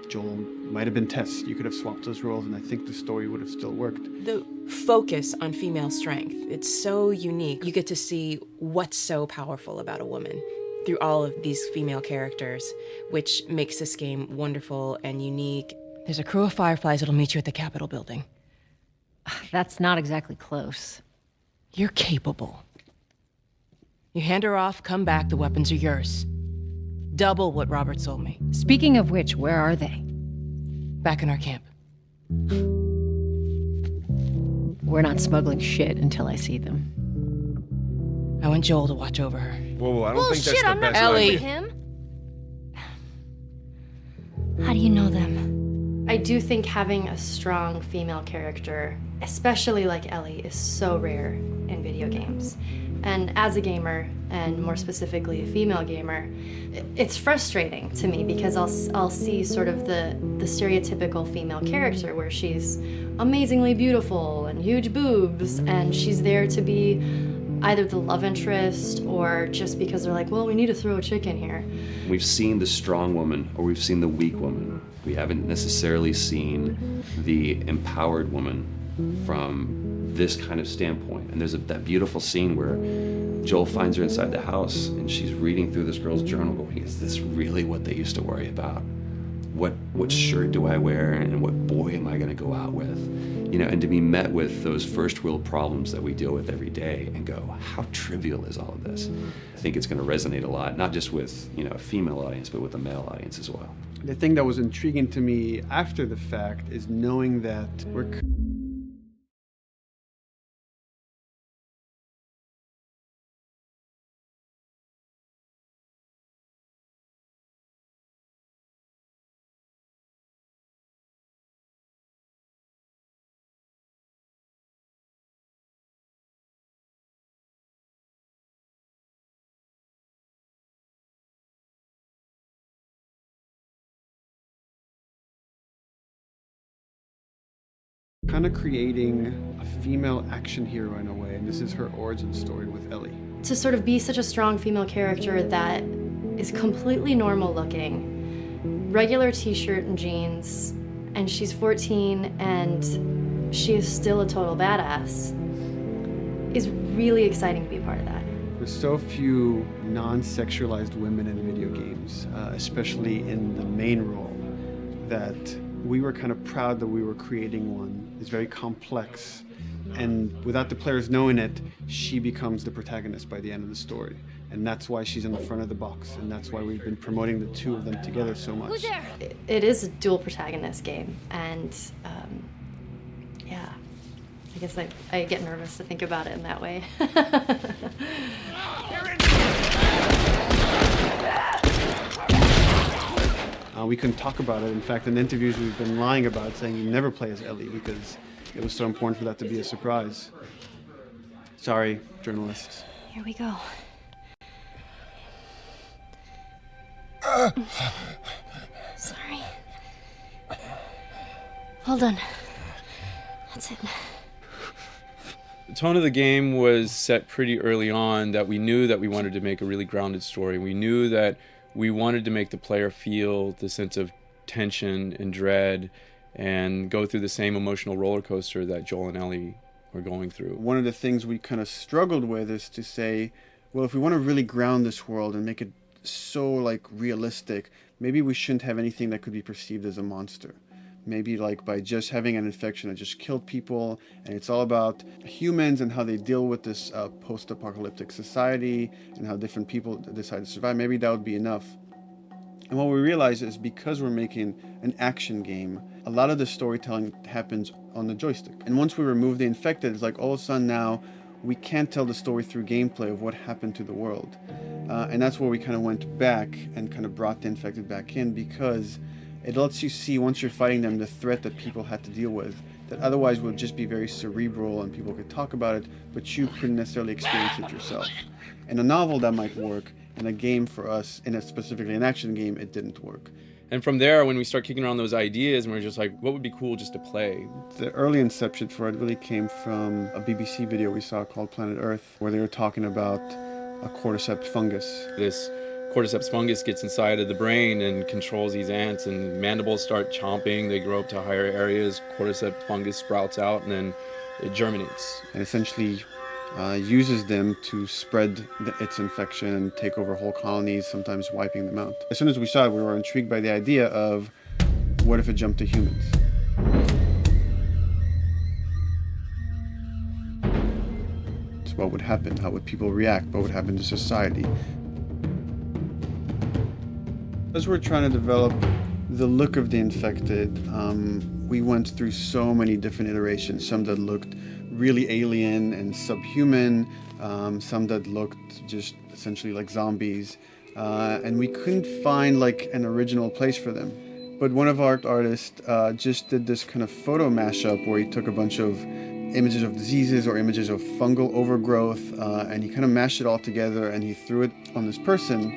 Joel might have been Tess. You could have swapped those roles, and I think the story would have still worked. The focus on female strength, it's so unique. You get to see what's so powerful about a woman through all of these female characters, which makes this game wonderful and unique. There's a crew of Fireflies that'll meet you at the Capitol building. That's not exactly close. You're capable. You hand her off, come back, the weapons are yours. Double what Robert sold me. Speaking of which, where are they? Back in our camp. We're not smuggling shit until I see them. I want Joel to watch over her. Whoa, I don't think that's the I'm not best going idea. with him. How do you know them? I do think having a strong female character, especially like Ellie, is so rare in video games. And as a gamer, and more specifically a female gamer, it's frustrating to me because I'll see sort of the stereotypical female character where she's amazingly beautiful and huge boobs, and she's there to be either the love interest or just because they're like, well, we need to throw a chick in here. We've seen the strong woman or we've seen the weak woman. We haven't necessarily seen the empowered woman from this kind of standpoint. And there's that beautiful scene where Joel finds her inside the house and she's reading through this girl's journal going, is this really what they used to worry about? What shirt do I wear and what boy am I gonna go out with? You know, and to be met with those first world problems that we deal with every day and go, how trivial is all of this? I think it's gonna resonate a lot, not just with, you know, a female audience, but with a male audience as well. The thing that was intriguing to me after the fact is knowing that we're kind of creating a female action hero in a way, and this is her origin story with Ellie. To sort of be such a strong female character that is completely normal looking, regular t-shirt and jeans, and she's 14 and she is still a total badass, is really exciting to be a part of that. There's so few non-sexualized women in video games, especially in the main role, that we were kind of proud that we were creating one. It's very complex, and without the players knowing it, she becomes the protagonist by the end of the story. And that's why she's in the front of the box, and that's why we've been promoting the two of them together so much. Who's there? It is a dual protagonist game, and yeah, I guess I get nervous to think about it in that way. We couldn't talk about it. In fact, in interviews we've been lying about it, saying you never play as Ellie because it was so important for that to be a surprise. Sorry, journalists. Here we go. Sorry. Hold on. That's it. The tone of the game was set pretty early on that we knew that we wanted to make a really grounded story. We knew that we wanted to make the player feel the sense of tension and dread and go through the same emotional roller coaster that Joel and Ellie were going through. One of the things we kind of struggled with is to say, well, if we want to really ground this world and make it so like realistic, maybe we shouldn't have anything that could be perceived as a monster. Maybe like by just having an infection that just killed people, and it's all about humans and how they deal with this post-apocalyptic society and how different people decide to survive. Maybe that would be enough. And what we realize is because we're making an action game, a lot of the storytelling happens on the joystick. And once we remove the infected, it's like all of a sudden now we can't tell the story through gameplay of what happened to the world. And that's where we kind of went back and kind of brought the infected back in, because it lets you see, once you're fighting them, the threat that people had to deal with, that otherwise would just be very cerebral and people could talk about it, but you couldn't necessarily experience it yourself. In a novel, that might work. In a game for us, specifically an action game, it didn't work. And from there, when we start kicking around those ideas, and we're just like, what would be cool just to play? The early inception for it really came from a BBC video we saw called Planet Earth, where they were talking about a cordyceps fungus. This cordyceps fungus gets inside of the brain and controls these ants, and mandibles start chomping, they grow up to higher areas, cordyceps fungus sprouts out, and then it germinates. And essentially uses them to spread its infection and take over whole colonies, sometimes wiping them out. As soon as we saw it, we were intrigued by the idea of, what if it jumped to humans? So what would happen? How would people react? What would happen to society? As we're trying to develop the look of the infected, we went through so many different iterations, some that looked really alien and subhuman, some that looked just essentially like zombies, and we couldn't find like an original place for them. But one of our artists just did this kind of photo mashup where he took a bunch of images of diseases or images of fungal overgrowth, and he kind of mashed it all together and he threw it on this person.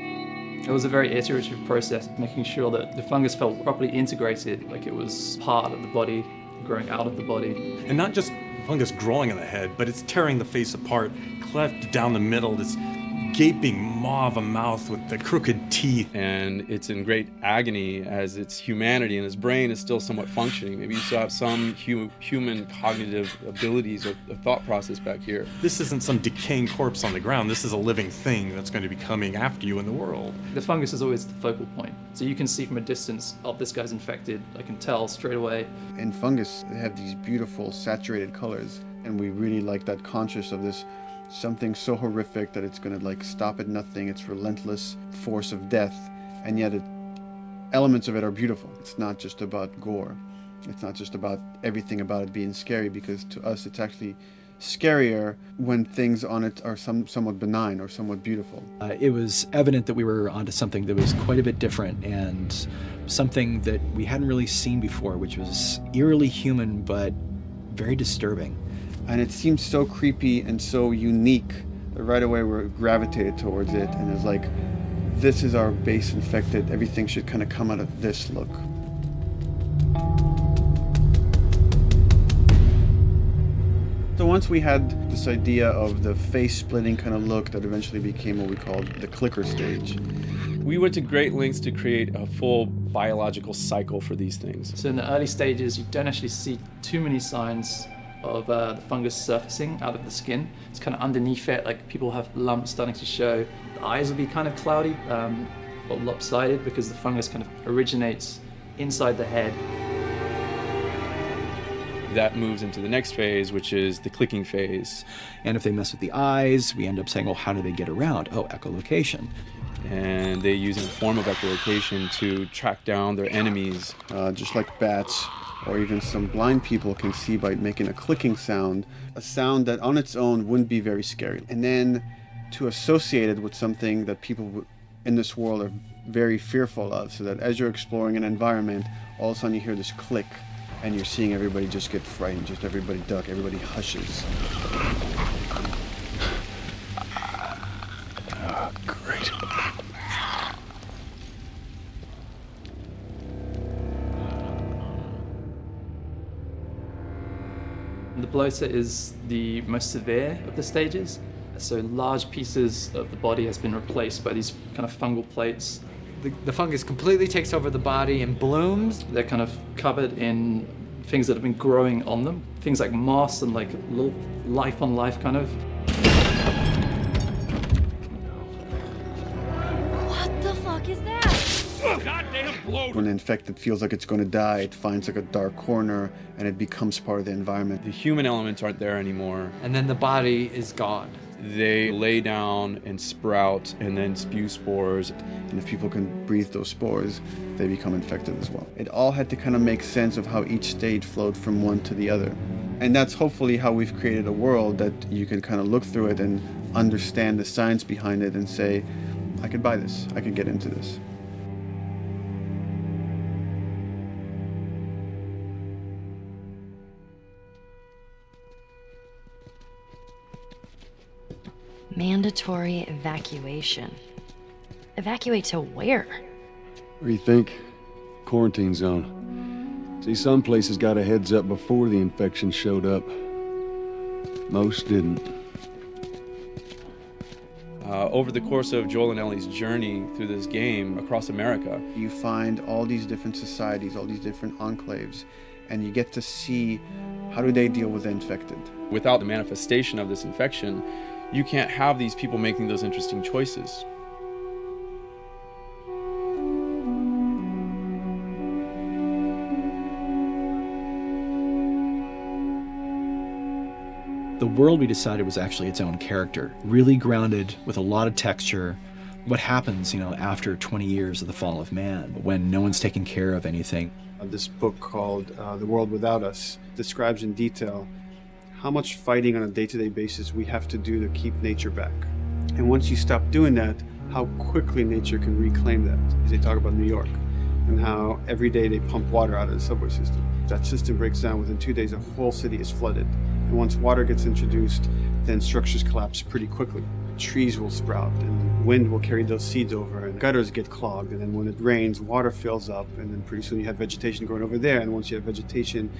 It was a very iterative process, making sure that the fungus felt properly integrated, like it was part of the body, growing out of the body. And not just fungus growing on the head, but it's tearing the face apart, cleft down the middle, this gaping maw of a mouth with the crooked teeth. And it's in great agony as its humanity and its brain is still somewhat functioning. Maybe you still have some human cognitive abilities or thought process back here. This isn't some decaying corpse on the ground. This is a living thing that's going to be coming after you in the world. The fungus is always the focal point. So you can see from a distance, oh, this guy's infected. I can tell straight away. In fungus, they have these beautiful saturated colors, and we really like that conscious of this something so horrific that it's going to like stop at nothing. It's relentless force of death, and yet elements of it are beautiful. It's not just about gore. It's not just about everything about it being scary, because to us it's actually scarier when things on it are somewhat benign or somewhat beautiful. It was evident that we were onto something that was quite a bit different and something that we hadn't really seen before, which was eerily human but very disturbing. And it seemed so creepy and so unique that right away we gravitated towards it, and it's like, this is our base infected. Everything should kind of come out of this look. So once we had this idea of the face-splitting kind of look that eventually became what we called the clicker stage. We went to great lengths to create a full biological cycle for these things. So in the early stages, you don't actually see too many signs of the fungus surfacing out of the skin. It's kind of underneath it, like people have lumps starting to show. The eyes will be kind of cloudy or lopsided because the fungus kind of originates inside the head. That moves into the next phase, which is the clicking phase. And if they mess with the eyes, we end up saying, well, how do they get around? Oh, echolocation. And they use a form of echolocation to track down their enemies. Just like bats, or even some blind people can see by making a clicking sound, a sound that on its own wouldn't be very scary. And then to associate it with something that people in this world are very fearful of, so that as you're exploring an environment, all of a sudden you hear this click, and you're seeing everybody just get frightened, just everybody duck, everybody hushes. Oh, great. The bloater is the most severe of the stages. So large pieces of the body has been replaced by these kind of fungal plates. The fungus completely takes over the body and blooms. They're kind of covered in things that have been growing on them. Things like moss and like little life on life kind of. What the fuck is that? Goddamn bloater! When the infected feels like it's going to die, it finds like a dark corner and it becomes part of the environment. The human elements aren't there anymore. And then the body is gone. They lay down and sprout and then spew spores. And if people can breathe those spores, they become infected as well. It all had to kind of make sense of how each stage flowed from one to the other. And that's hopefully how we've created a world that you can kind of look through it and understand the science behind it and say, I could buy this, I could get into this. Mandatory evacuation. Evacuate to where? What do you think? Quarantine zone. See, some places got a heads up before the infection showed up. Most didn't. Over the course of Joel and Ellie's journey through this game across America, you find all these different societies, all these different enclaves, and you get to see how do they deal with the infected. Without the manifestation of this infection, you can't have these people making those interesting choices. The world we decided was actually its own character, really grounded with a lot of texture. What happens, after 20 years of the fall of man, when no one's taking care of anything. This book called The World Without Us describes in detail how much fighting on a day-to-day basis we have to do to keep nature back. And once you stop doing that, how quickly nature can reclaim that. They talk about New York and how every day they pump water out of the subway system. That system breaks down, within 2 days, a whole city is flooded. And once water gets introduced, then structures collapse pretty quickly. Trees will sprout, and wind will carry those seeds over, and gutters get clogged, and then when it rains, water fills up, and then pretty soon you have vegetation growing over there, and once you have vegetation,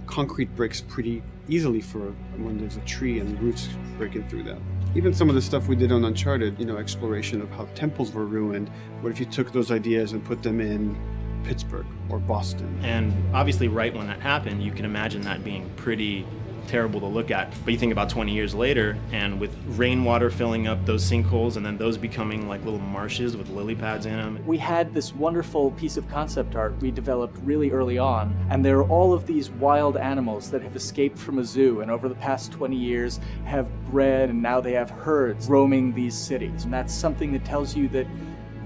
concrete breaks pretty easily for when there's a tree and roots breaking through that. Even some of the stuff we did on Uncharted, exploration of how temples were ruined, what if you took those ideas and put them in Pittsburgh or Boston? And obviously right when that happened, you can imagine that being pretty terrible to look at. But you think about 20 years later, and with rainwater filling up those sinkholes and then those becoming like little marshes with lily pads in them. We had this wonderful piece of concept art we developed really early on, and there are all of these wild animals that have escaped from a zoo and over the past 20 years have bred, and now they have herds roaming these cities. And that's something that tells you that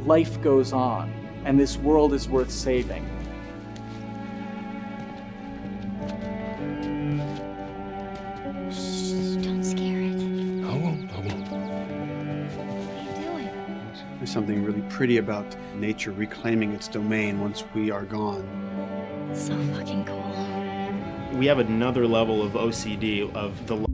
life goes on and this world is worth saving. There's something really pretty about nature reclaiming its domain once we are gone. So fucking cool. We have another level of OCD of the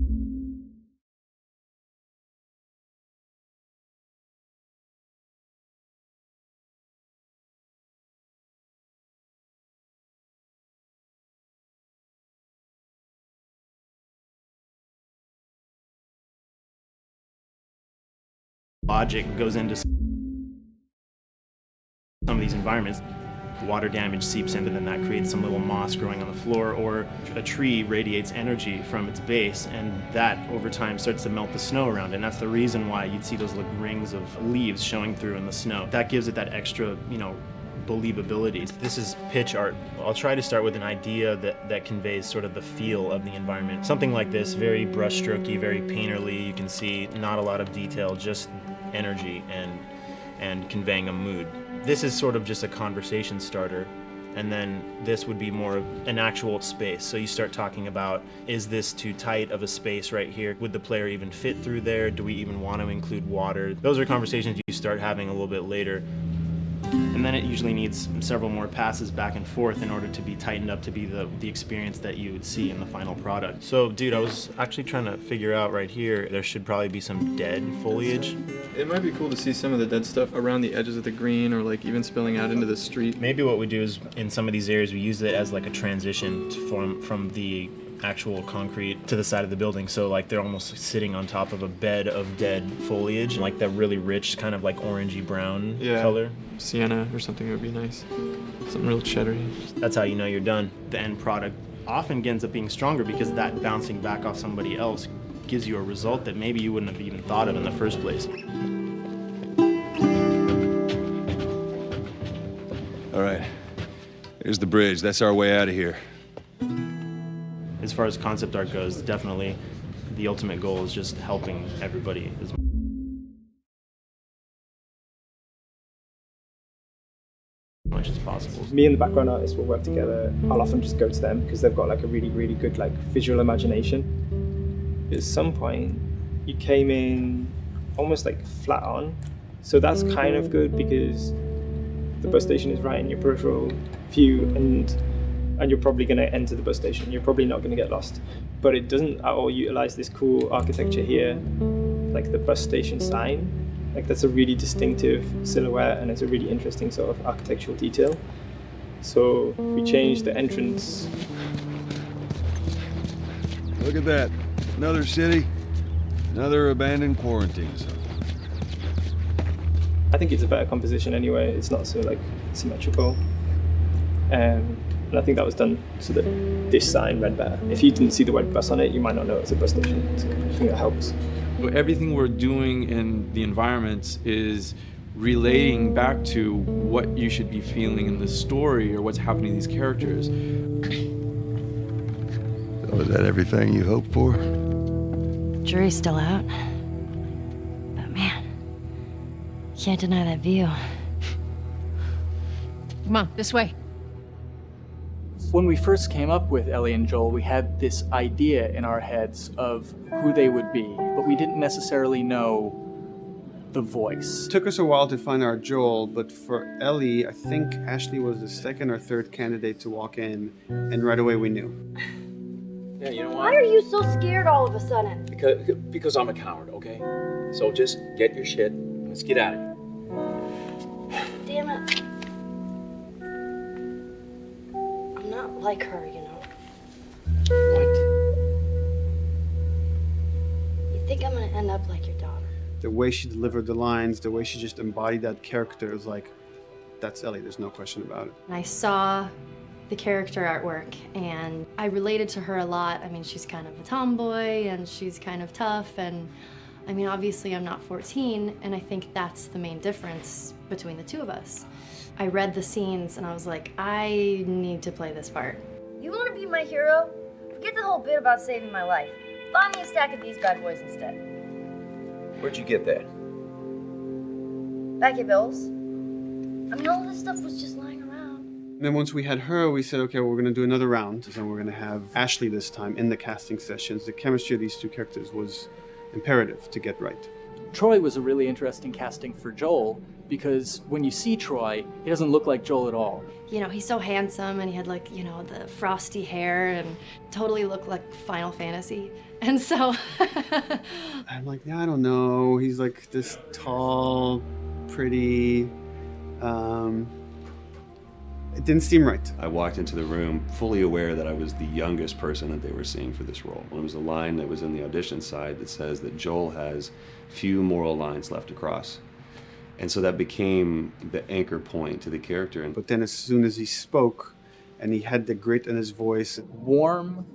logic goes into some of these environments. Water damage seeps in, and then that creates some little moss growing on the floor, or a tree radiates energy from its base, and that over time starts to melt the snow around, and that's the reason why you'd see those like rings of leaves showing through in the snow. That gives it that extra, believability. This is pitch art. I'll try to start with an idea that conveys sort of the feel of the environment. Something like this, very brushstrokey, very painterly. You can see not a lot of detail, just energy and conveying a mood. This is sort of just a conversation starter, and then this would be more of an actual space. So you start talking about, is this too tight of a space right here? Would the player even fit through there? Do we even want to include water? Those are conversations you start having a little bit later. And then it usually needs several more passes back and forth in order to be tightened up to be the experience that you would see in the final product. So, dude, I was actually trying to figure out right here, there should probably be some dead foliage. It might be cool to see some of the dead stuff around the edges of the green, or like even spilling out into the street. Maybe what we do is, in some of these areas, we use it as like a transition from the actual concrete to the side of the building, so like they're almost sitting on top of a bed of dead foliage, like that really rich kind of like orangey brown color. Sienna or something would be nice. Something real cheddary. That's how you know you're done. The end product often ends up being stronger because that bouncing back off somebody else gives you a result that maybe you wouldn't have even thought of in the first place. All right, here's the bridge. That's our way out of here. As far as concept art goes, definitely the ultimate goal is just helping everybody as much as possible. Me and the background artist will work together. I'll often just go to them because they've got like a really, really good like visual imagination. At some point, you came in almost like flat on. So that's kind of good because the bus station is right in your peripheral view, and you're probably going to enter the bus station. You're probably not going to get lost. But it doesn't at all utilize this cool architecture here, like the bus station sign. Like that's a really distinctive silhouette, and it's a really interesting sort of architectural detail. So we changed the entrance. Look at that. Another city, another abandoned quarantine zone. I think it's a better composition anyway. It's not so like symmetrical. And I think that was done so that this sign read better. If you didn't see the word bus on it, you might not know it's a bus station. So I think that helps. Everything we're doing in the environments is relating back to what you should be feeling in the story or what's happening to these characters. So is that everything you hoped for? Jury's still out. But man, can't deny that view. Come on, this way. When we first came up with Ellie and Joel, we had this idea in our heads of who they would be, but we didn't necessarily know the voice. It took us a while to find our Joel, but for Ellie, I think Ashley was the second or third candidate to walk in, and right away we knew. Yeah, you know Why what? are you so scared all of a sudden? Because I'm a coward, okay? So just get your shit and let's get out of here. Damn it. I'm not like her, you know. What? You think I'm gonna end up like your daughter? The way she delivered the lines, the way she just embodied that character is like, that's Ellie, there's no question about it. I saw the character artwork and I related to her a lot. I mean, she's kind of a tomboy and she's kind of tough, and I mean, obviously I'm not 14, and I think that's the main difference between the two of us. I read the scenes and I was like, I need to play this part. You wanna be my hero? Forget the whole bit about saving my life. Buy me a stack of these bad boys instead. Where'd you get that? Back your bills. I mean, all this stuff was just lying around. And then once we had her, we said, okay, well, we're gonna do another round, and we're gonna have Ashley this time in the casting sessions. The chemistry of these two characters was imperative to get right. Troy was a really interesting casting for Joel because when you see Troy, he doesn't look like Joel at all. You know, he's so handsome and he had like, you know, the frosty hair and totally looked like Final Fantasy. And so I'm like, yeah, I don't know. He's like this tall, pretty, it didn't seem right. I walked into the room fully aware that I was the youngest person that they were seeing for this role. It was a line that was in the audition side that says that Joel has few moral lines left to cross. And so that became the anchor point to the character. But then as soon as he spoke and he had the grit in his voice, warm,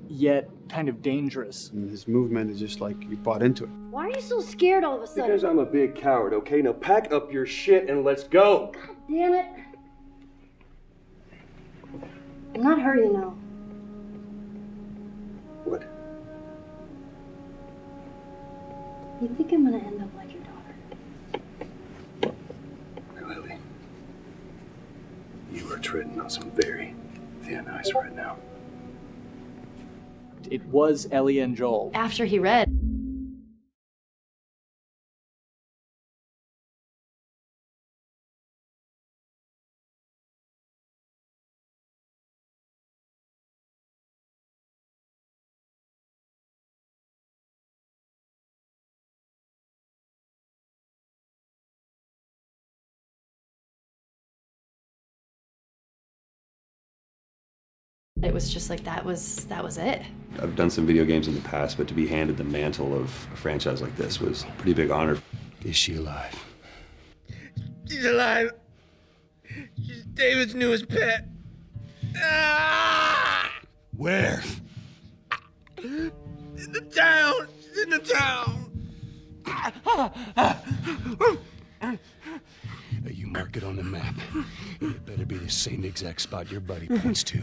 yet kind of dangerous. And his movement is just like, you bought into it. Why are you so scared all of a sudden? Because I'm a big coward, okay? Now pack up your shit and let's go. God damn it. I'm not her, you know. What? You think I'm gonna end up like your daughter? Lily, you are treading on some very thin ice right now. It was Ellie and Joel. after he read, it was just like that was it. I've done some video games in the past, but to be handed the mantle of a franchise like this was a pretty big honor. Is she alive? She's alive. She's David's newest pet. Ah! Where? In the town. She's in the town. You mark it on the map. It better be the same exact spot your buddy points to.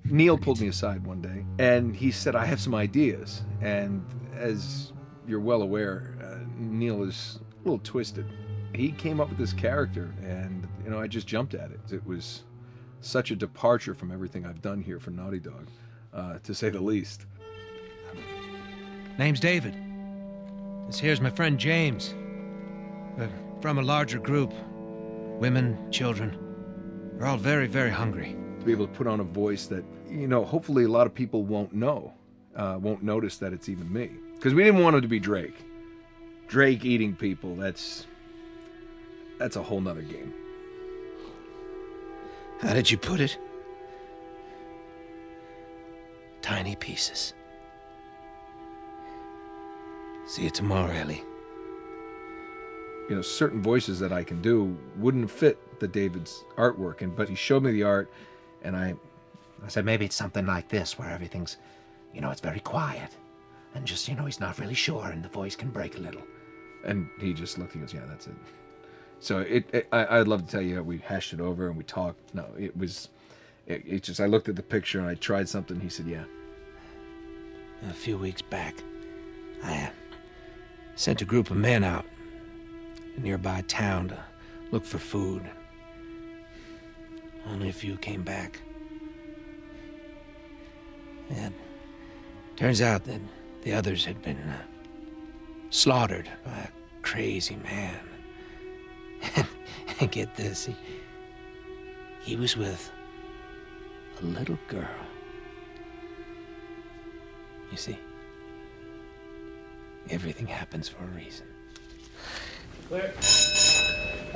Neil pulled me aside one day, and he said, I have some ideas. And as you're well aware, Neil is a little twisted. He came up with this character, and, you know, I just jumped at it. It was such a departure from everything I've done here for Naughty Dog, to say the least. Name's David. This here's my friend James. We're from a larger group. Women, children. They're all very, very hungry. To be able to put on a voice that, you know, hopefully a lot of people won't know, won't notice that it's even me. Because we didn't want him to be Drake. Drake eating people, that's a whole nother game. How did you put it? Tiny pieces. See you tomorrow, Ellie. You know, certain voices that I can do wouldn't fit the David's artwork, but he showed me the art, and I said maybe it's something like this, where everything's, you know, it's very quiet. And just, you know, he's not really sure, and the voice can break a little. And he just looked, he goes, yeah, that's it. So I'd love to tell you, we hashed it over and we talked. No, it just, I looked at the picture and I tried something, he said, yeah. A few weeks back, I sent a group of men out a nearby town to look for food. Only a few came back. And turns out that the others had been slaughtered by a crazy man. And get this, he was with a little girl. You see, everything happens for a reason.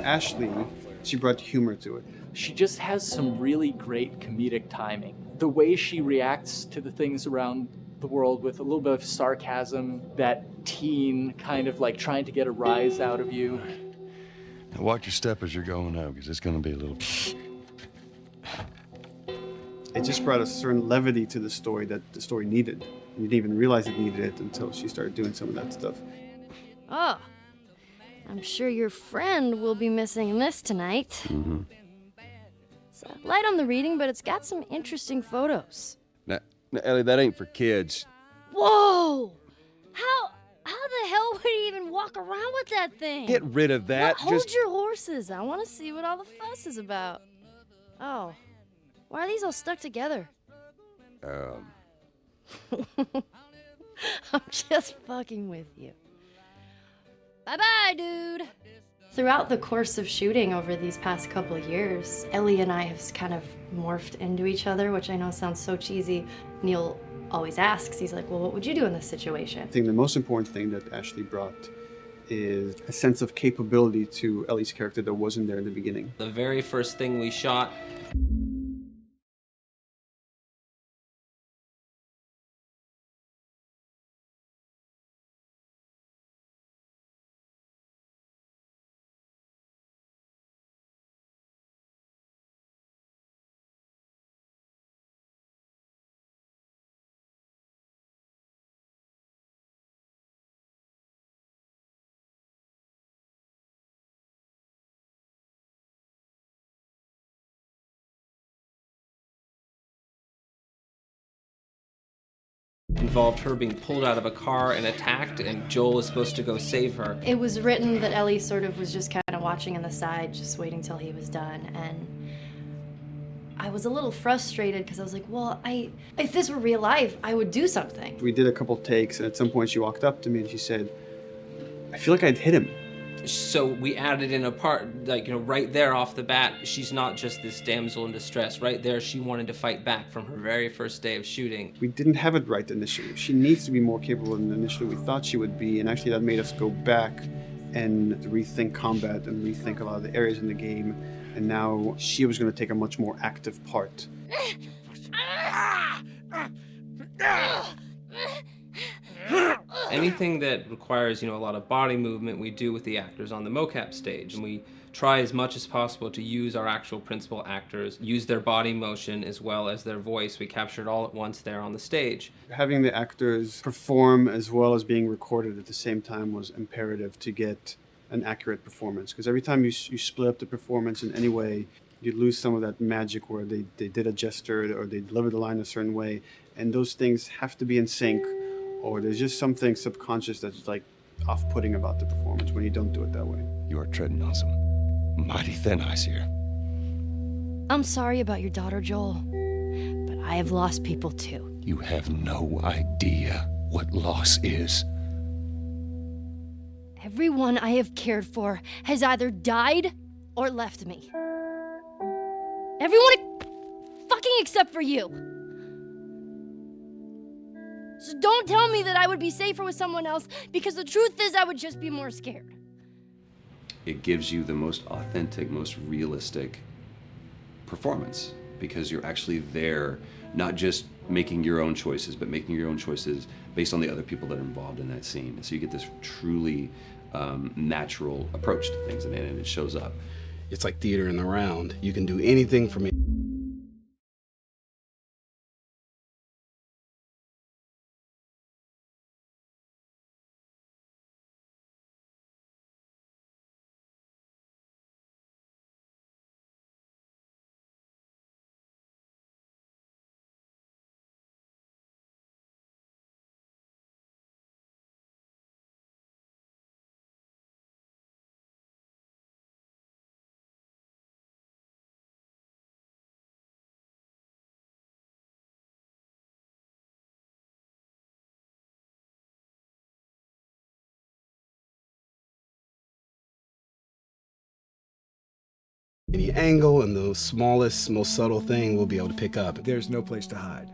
Ashley, she brought humor to it. She just has some really great comedic timing. The way she reacts to the things around the world with a little bit of sarcasm, that teen kind of like trying to get a rise out of you. Now watch your step as you're going out, because it's going to be a little... It just brought a certain levity to the story that the story needed. You didn't even realize it needed it until she started doing some of that stuff. Oh, I'm sure your friend will be missing this tonight. Mm-hmm. It's light on the reading, but it's got some interesting photos. Now, Ellie, that ain't for kids. Whoa! How the hell would he even walk around with that thing? Get rid of that. Hold your horses. I want to see what all the fuss is about. Oh, why are these all stuck together? I'm just fucking with you. Bye-bye, dude. Throughout the course of shooting over these past couple of years, Ellie and I have kind of morphed into each other, which I know sounds so cheesy. Neil always asks, he's like, well, what would you do in this situation? I think the most important thing that Ashley brought is a sense of capability to Ellie's character that wasn't there in the beginning. The very first thing we shot, involved her being pulled out of a car and attacked, and Joel was supposed to go save her. It was written that Ellie sort of was just kind of watching on the side, just waiting till he was done, and I was a little frustrated because I was like, well, if this were real life, I would do something. We did a couple takes, and at some point she walked up to me and she said, I feel like I'd hit him. So we added in a part, like, you know, right there off the bat, she's not just this damsel in distress. Right there, she wanted to fight back from her very first day of shooting. We didn't have it right initially. She needs to be more capable than initially we thought she would be, and actually that made us go back and rethink combat and rethink a lot of the areas in the game, and now she was going to take a much more active part. Anything that requires, you know, a lot of body movement, we do with the actors on the mocap stage, and we try as much as possible to use our actual principal actors, use their body motion as well as their voice. We capture it all at once there on the stage. Having the actors perform as well as being recorded at the same time was imperative to get an accurate performance, because every time you split up the performance in any way, you lose some of that magic where they did a gesture or they delivered the line a certain way, and those things have to be in sync, or there's just something subconscious that's like off-putting about the performance when you don't do it that way. You are treading on some mighty thin ice here. I'm sorry about your daughter, Joel, but I have lost people too. You have no idea what loss is. Everyone I have cared for has either died or left me. Everyone fucking except for you. So don't tell me that I would be safer with someone else, because the truth is I would just be more scared. It gives you the most authentic, most realistic performance, because you're actually there, not just making your own choices, but making your own choices based on the other people that are involved in that scene. And so you get this truly natural approach to things, and it shows up. It's like theater in the round. You can do anything from it. Any angle and the smallest, most subtle thing we'll be able to pick up. There's no place to hide.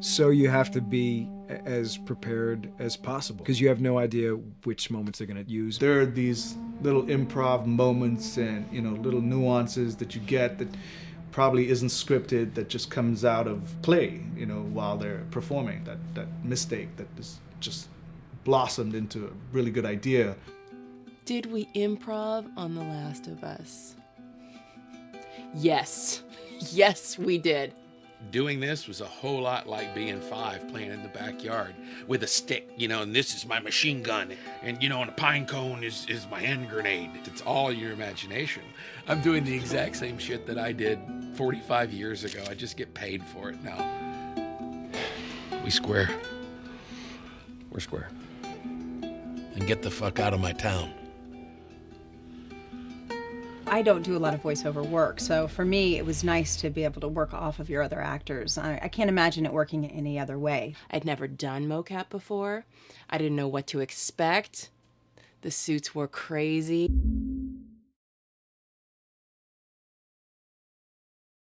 So you have to be as prepared as possible because you have no idea which moments they're going to use. There are these little improv moments and, you know, little nuances that you get that probably isn't scripted, that just comes out of play, you know, while they're performing. That mistake that is just blossomed into a really good idea. Did we improv on The Last of Us? Yes. Yes, we did. Doing this was a whole lot like being 5 playing in the backyard with a stick, you know, and this is my machine gun, and, you know, and a pine cone is my hand grenade. It's all your imagination. I'm doing the exact same shit that I did 45 years ago. I just get paid for it now. We square. We're square. And get the fuck out of my town. I don't do a lot of voiceover work, so for me it was nice to be able to work off of your other actors. I can't imagine it working any other way. I'd never done mocap before. I didn't know what to expect. The suits were crazy.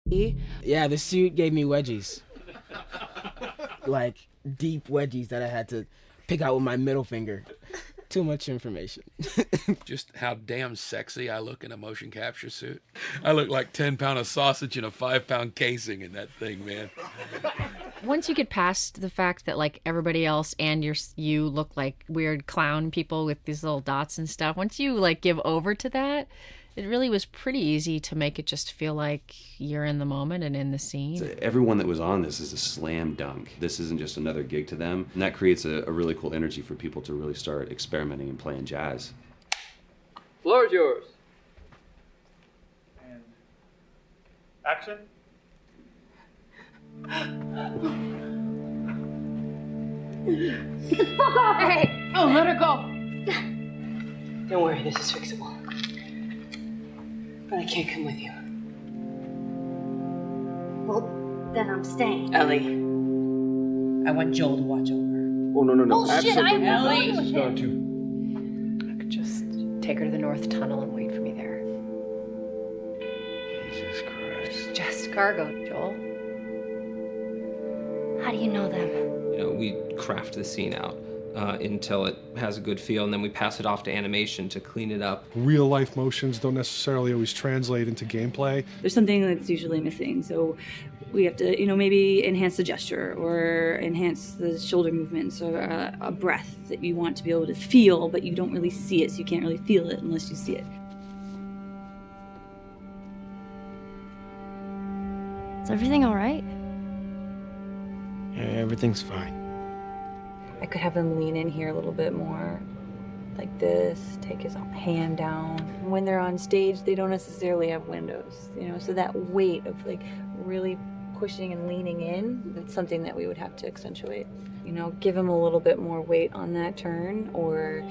Yeah, the suit gave me wedgies. Like, deep wedgies that I had to pick out with my middle finger. Too much information. Just how damn sexy I look in a motion capture suit. I look like 10-pound of sausage in a 5-pound casing in that thing, man. Once you get past the fact that like everybody else and you look like weird clown people with these little dots and stuff, once you like give over to that, it really was pretty easy to make it just feel like you're in the moment and in the scene. So everyone that was on this is a slam dunk. This isn't just another gig to them. And that creates a really cool energy for people to really start experimenting and playing jazz. Floor is yours. And action. Get the fuck off her! Hey! Oh, let her go! Don't worry, this is fixable. But I can't come with you. Well, then I'm staying. Ellie, I want Joel to watch over her. Oh, no. Bullshit, I Ellie. will. She's going to. I could just take her to the North Tunnel and wait for me there. Jesus Christ. Just cargo, Joel. How do you know them? You know, we craft the scene out until it has a good feel, and then we pass it off to animation to clean it up. Real life motions don't necessarily always translate into gameplay. There's something that's usually missing, so we have to, you know, maybe enhance the gesture or enhance the shoulder movements or a breath that you want to be able to feel, but you don't really see it, so you can't really feel it unless you see it. Is everything all right? Yeah, everything's fine. I could have him lean in here a little bit more, like this, take his hand down. When they're on stage, they don't necessarily have windows, you know, so that weight of like really pushing and leaning in, it's something that we would have to accentuate. You know, give him a little bit more weight on that turn or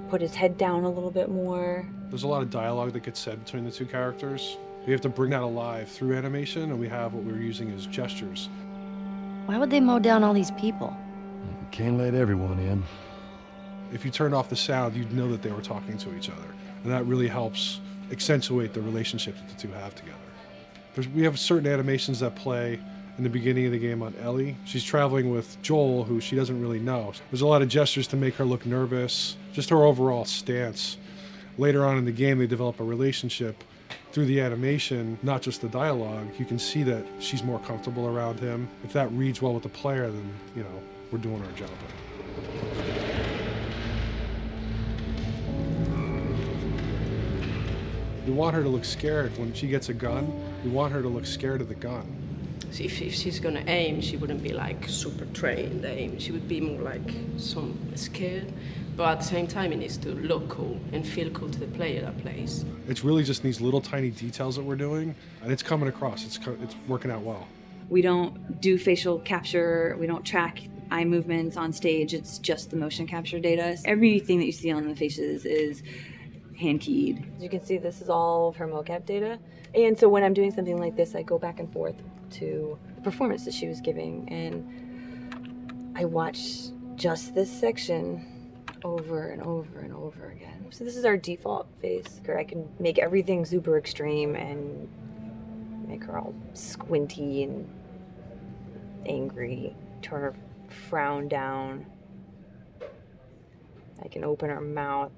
put his head down a little bit more. There's a lot of dialogue that gets said between the two characters. We have to bring that alive through animation, and we have what we're using as gestures. Why would they mow down all these people? Can't let everyone in. If you turned off the sound, you'd know that they were talking to each other. And that really helps accentuate the relationship that the two have together. We have certain animations that play in the beginning of the game on Ellie. She's traveling with Joel, who she doesn't really know. There's a lot of gestures to make her look nervous, just her overall stance. Later on in the game, they develop a relationship through the animation, not just the dialogue. You can see that she's more comfortable around him. If that reads well with the player, then, you know, we're doing our job. We want her to look scared. When she gets a gun, we want her to look scared of the gun. So if she's gonna aim, she wouldn't be like super trained aim. She would be more like some scared. But at the same time, it needs to look cool and feel cool to the player that plays. It's really just these little tiny details that we're doing, and it's coming across. It's working out well. We don't do facial capture, we don't track eye movements on stage, it's just the motion capture data. Everything that you see on the faces is hand keyed. As you can see, this is all of her mocap data. And so when I'm doing something like this, I go back and forth to the performance that she was giving, and I watch just this section over and over and over again. So this is our default face, where I can make everything super extreme and make her all squinty and angry. turn her frown down. I can open her mouth,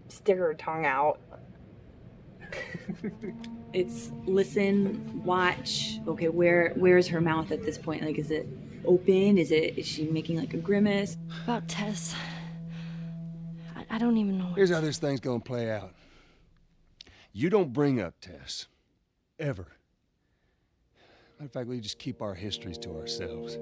stick her tongue out. It's listen, watch. Okay, where's her mouth at this point? Like, is it open? Is she making like a grimace? About Tess. I don't even know. Here's how this thing's gonna play out. You don't bring up Tess. Ever. Matter of fact, we just keep our histories to ourselves.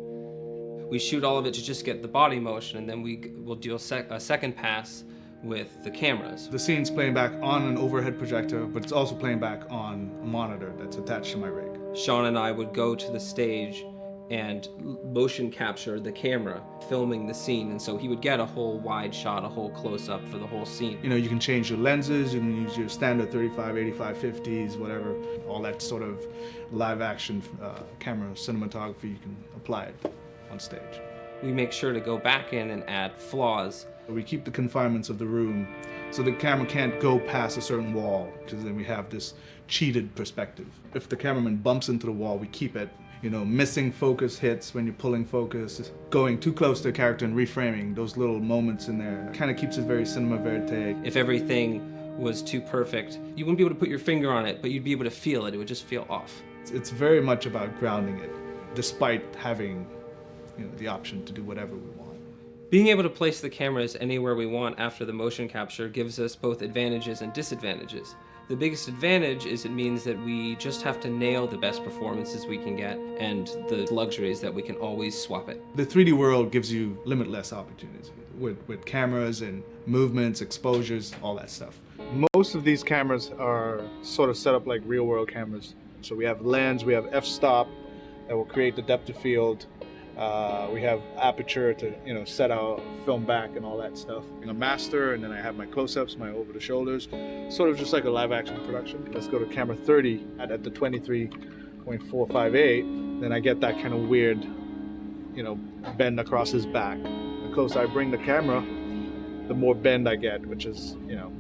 We shoot all of it to just get the body motion, and then we'll do a second pass with the cameras. The scene's playing back on an overhead projector, but it's also playing back on a monitor that's attached to my rig. Sean and I would go to the stage and motion capture the camera, filming the scene, and so he would get a whole wide shot, a whole close-up for the whole scene. You know, you can change your lenses, you can use your standard 35, 85, 50s, whatever, all that sort of live action camera cinematography, you can apply it on stage. We make sure to go back in and add flaws. We keep the confinements of the room so the camera can't go past a certain wall, because then we have this cheated perspective. If the cameraman bumps into the wall, we keep it. You know, missing focus hits when you're pulling focus, going too close to a character and reframing, those little moments in there kind of keeps it very cinema verite. If everything was too perfect, you wouldn't be able to put your finger on it, but you'd be able to feel it. It would just feel off. It's very much about grounding it, despite having, you know, the option to do whatever we want. Being able to place the cameras anywhere we want after the motion capture gives us both advantages and disadvantages. The biggest advantage is it means that we just have to nail the best performances we can get, and the luxury is that we can always swap it. The 3D world gives you limitless opportunities with cameras and movements, exposures, all that stuff. Most of these cameras are sort of set up like real world cameras. So we have lens, we have f-stop that will create the depth of field. We have aperture to, you know, set our film back and all that stuff. A master, and then I have my close-ups, my over the shoulders, sort of just like a live action production. Let's go to camera 30 at the 23.458. Then I get that kind of weird, you know, bend across his back. The closer I bring the camera, the more bend I get, which is, you know,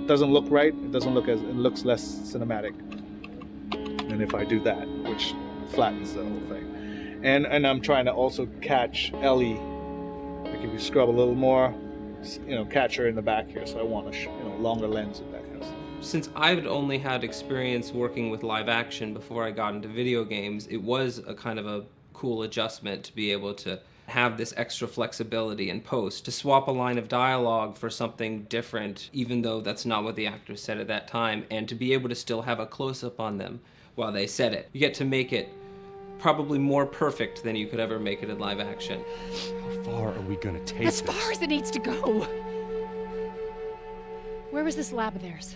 doesn't look right. It looks less cinematic than if I do that, which flattens the whole thing. And I'm trying to also catch Ellie. Like if you scrub a little more, you know, catch her in the back here. So I want a longer lens of that kind of stuff. Since I've only had experience working with live action before I got into video games, it was a kind of a cool adjustment to be able to have this extra flexibility in post, to swap a line of dialogue for something different, even though that's not what the actors said at that time, and to be able to still have a close-up on them while they said it. You get to make it probably more perfect than you could ever make it in live action. How far are we gonna take As far as it needs to go. Where was this lab of theirs?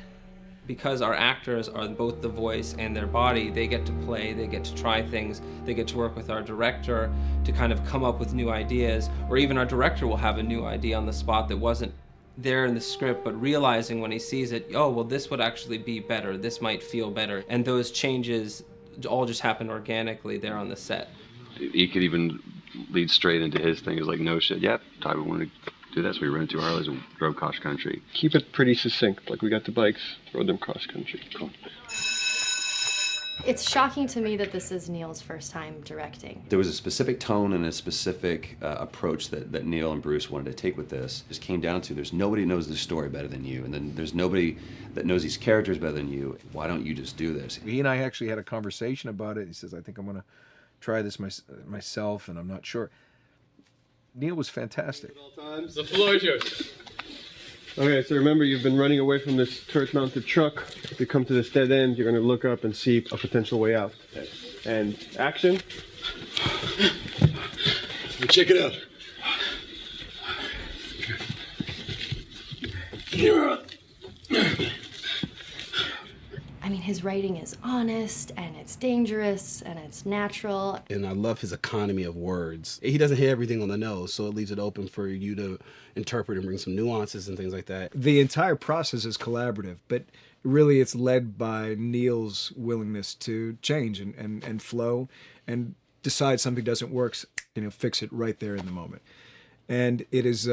Because our actors are both the voice and their body, they get to play, they get to try things, they get to work with our director to kind of come up with new ideas, or even our director will have a new idea on the spot that wasn't there in the script, but realizing when he sees it, oh, well, this would actually be better, this might feel better. And those changes all just happen organically there on the set. He could even lead straight into his thing. It's like, no shit, yeah, Ty, we want to do that. So we rented 2 Harleys and drove cross country. Keep it pretty succinct, like we got the bikes, rode them cross country. Cool. It's shocking to me that this is Neil's first time directing. There was a specific tone and a specific approach that Neil and Bruce wanted to take with this. It just came down to there's nobody who knows this story better than you, and then there's nobody that knows these characters better than you. Why don't you just do this? He and I actually had a conversation about it. He says, I think I'm going to try this myself, and I'm not sure. Neil was fantastic. The floor is yours. Okay, so remember, you've been running away from this turret-mounted truck. If you come to this dead end, you're going to look up and see a potential way out. And action. Check it out. I mean, his writing is honest, and it's dangerous, and it's natural. And I love his economy of words. He doesn't hit everything on the nose, so it leaves it open for you to interpret and bring some nuances and things like that. The entire process is collaborative, but really it's led by Neil's willingness to change and flow and decide something doesn't work, fix it right there in the moment. And it is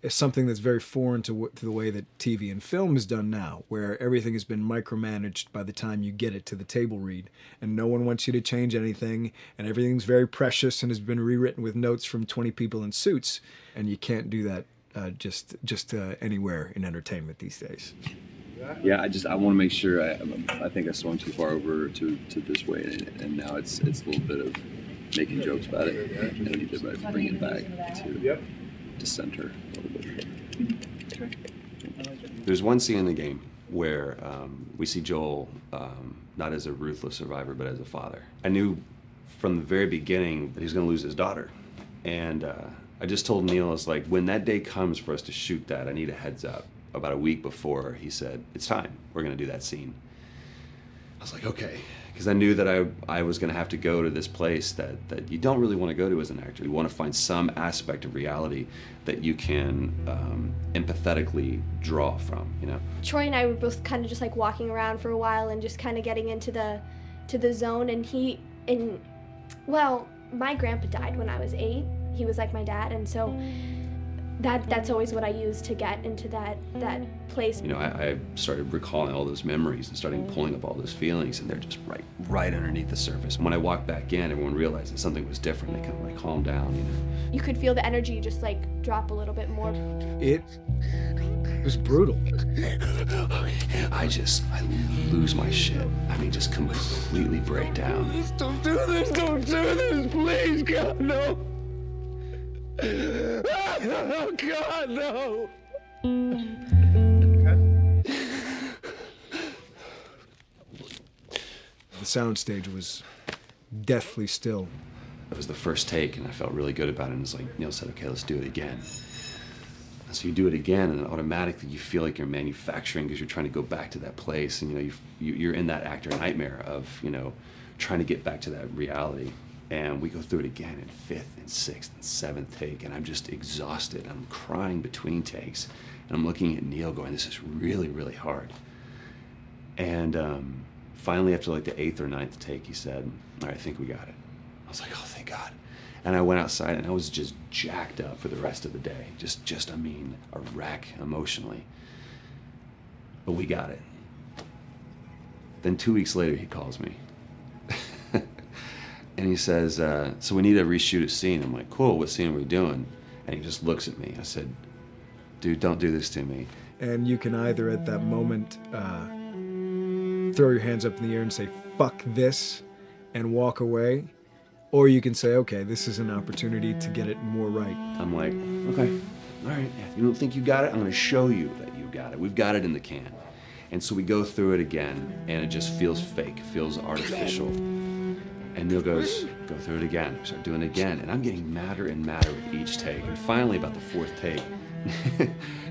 is something that's very foreign to the way that TV and film is done now, where everything has been micromanaged by the time you get it to the table read, and no one wants you to change anything, and everything's very precious and has been rewritten with notes from 20 people in suits, and you can't do that just anywhere in entertainment these days. Yeah, I want to make sure. I think I swung too far over to this way, and now it's a little bit of making jokes about it, and I need to bring it back to center a little bit. There's one scene in the game where we see Joel not as a ruthless survivor, but as a father. I knew from the very beginning that he was going to lose his daughter, and I just told Neil, I was like, when that day comes for us to shoot that, I need a heads up. About a week before, he said, it's time, we're going to do that scene. I was like, okay, because I knew that I was going to have to go to this place that you don't really want to go to as an actor. You want to find some aspect of reality that you can empathetically draw from, you know? Troy and I were both kind of just like walking around for a while and just kind of getting into the zone, and well, my grandpa died when I was 8. He was like my dad, and so that's always what I use to get into that place. You know, I started recalling all those memories and starting pulling up all those feelings, and they're just right underneath the surface. When I walked back in, everyone realized that something was different. They kind of like calmed down, you know. You could feel the energy just like drop a little bit more. It was brutal. I lose my shit. I mean, just completely break down. Don't do this, please, God, no. Oh, God, no! The soundstage was deathly still. It was the first take, and I felt really good about it. And it's like Neil said, okay, let's do it again. And so you do it again, and automatically you feel like you're manufacturing because you're trying to go back to that place, and you know you're in that actor nightmare of trying to get back to that reality. And we go through it again in 5th and 6th and 7th take, and I'm just exhausted. I'm crying between takes, and I'm looking at Neil going, this is really, really hard. And finally, after like the 8th or 9th take, he said, all right, I think we got it. I was like, oh, thank God. And I went outside, and I was just jacked up for the rest of the day. Just I mean, a wreck emotionally. But we got it. Then 2 weeks later, he calls me. And he says, so we need to reshoot a scene. I'm like, cool, what scene are we doing? And he just looks at me. I said, dude, don't do this to me. And you can either at that moment throw your hands up in the air and say, fuck this, and walk away. Or you can say, okay, this is an opportunity to get it more right. I'm like, okay, all right. You don't think you got it? I'm going to show you that you got it. We've got it in the can. And so we go through it again, and it just feels fake, feels artificial. And Neil goes, go through it again. We start doing it again. And I'm getting madder and madder with each take. And finally, about the 4th take,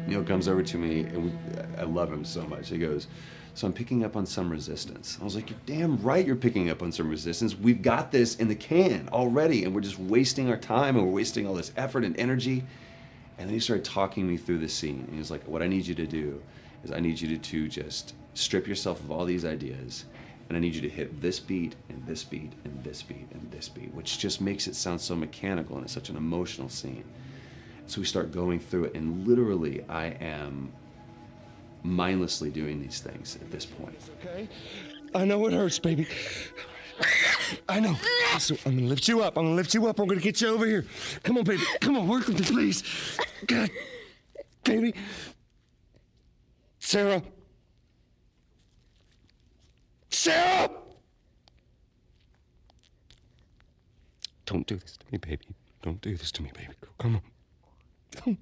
Neil comes over to me, and I love him so much. He goes, so I'm picking up on some resistance. I was like, you're damn right you're picking up on some resistance. We've got this in the can already, and we're just wasting our time, and we're wasting all this effort and energy. And then he started talking me through the scene. And he was like, what I need you to do is I need you to just strip yourself of all these ideas, and I need you to hit this beat, and this beat, and this beat, and this beat, which just makes it sound so mechanical, and it's such an emotional scene. So we start going through it, and literally I am mindlessly doing these things at this point. Okay? I know it hurts, baby. I know. So I'm gonna lift you up. I'm gonna get you over here. Come on, baby. Come on, work with me, please. God, baby. Sarah. Sarah! Don't do this to me, baby. Don't do this to me, baby. Come on.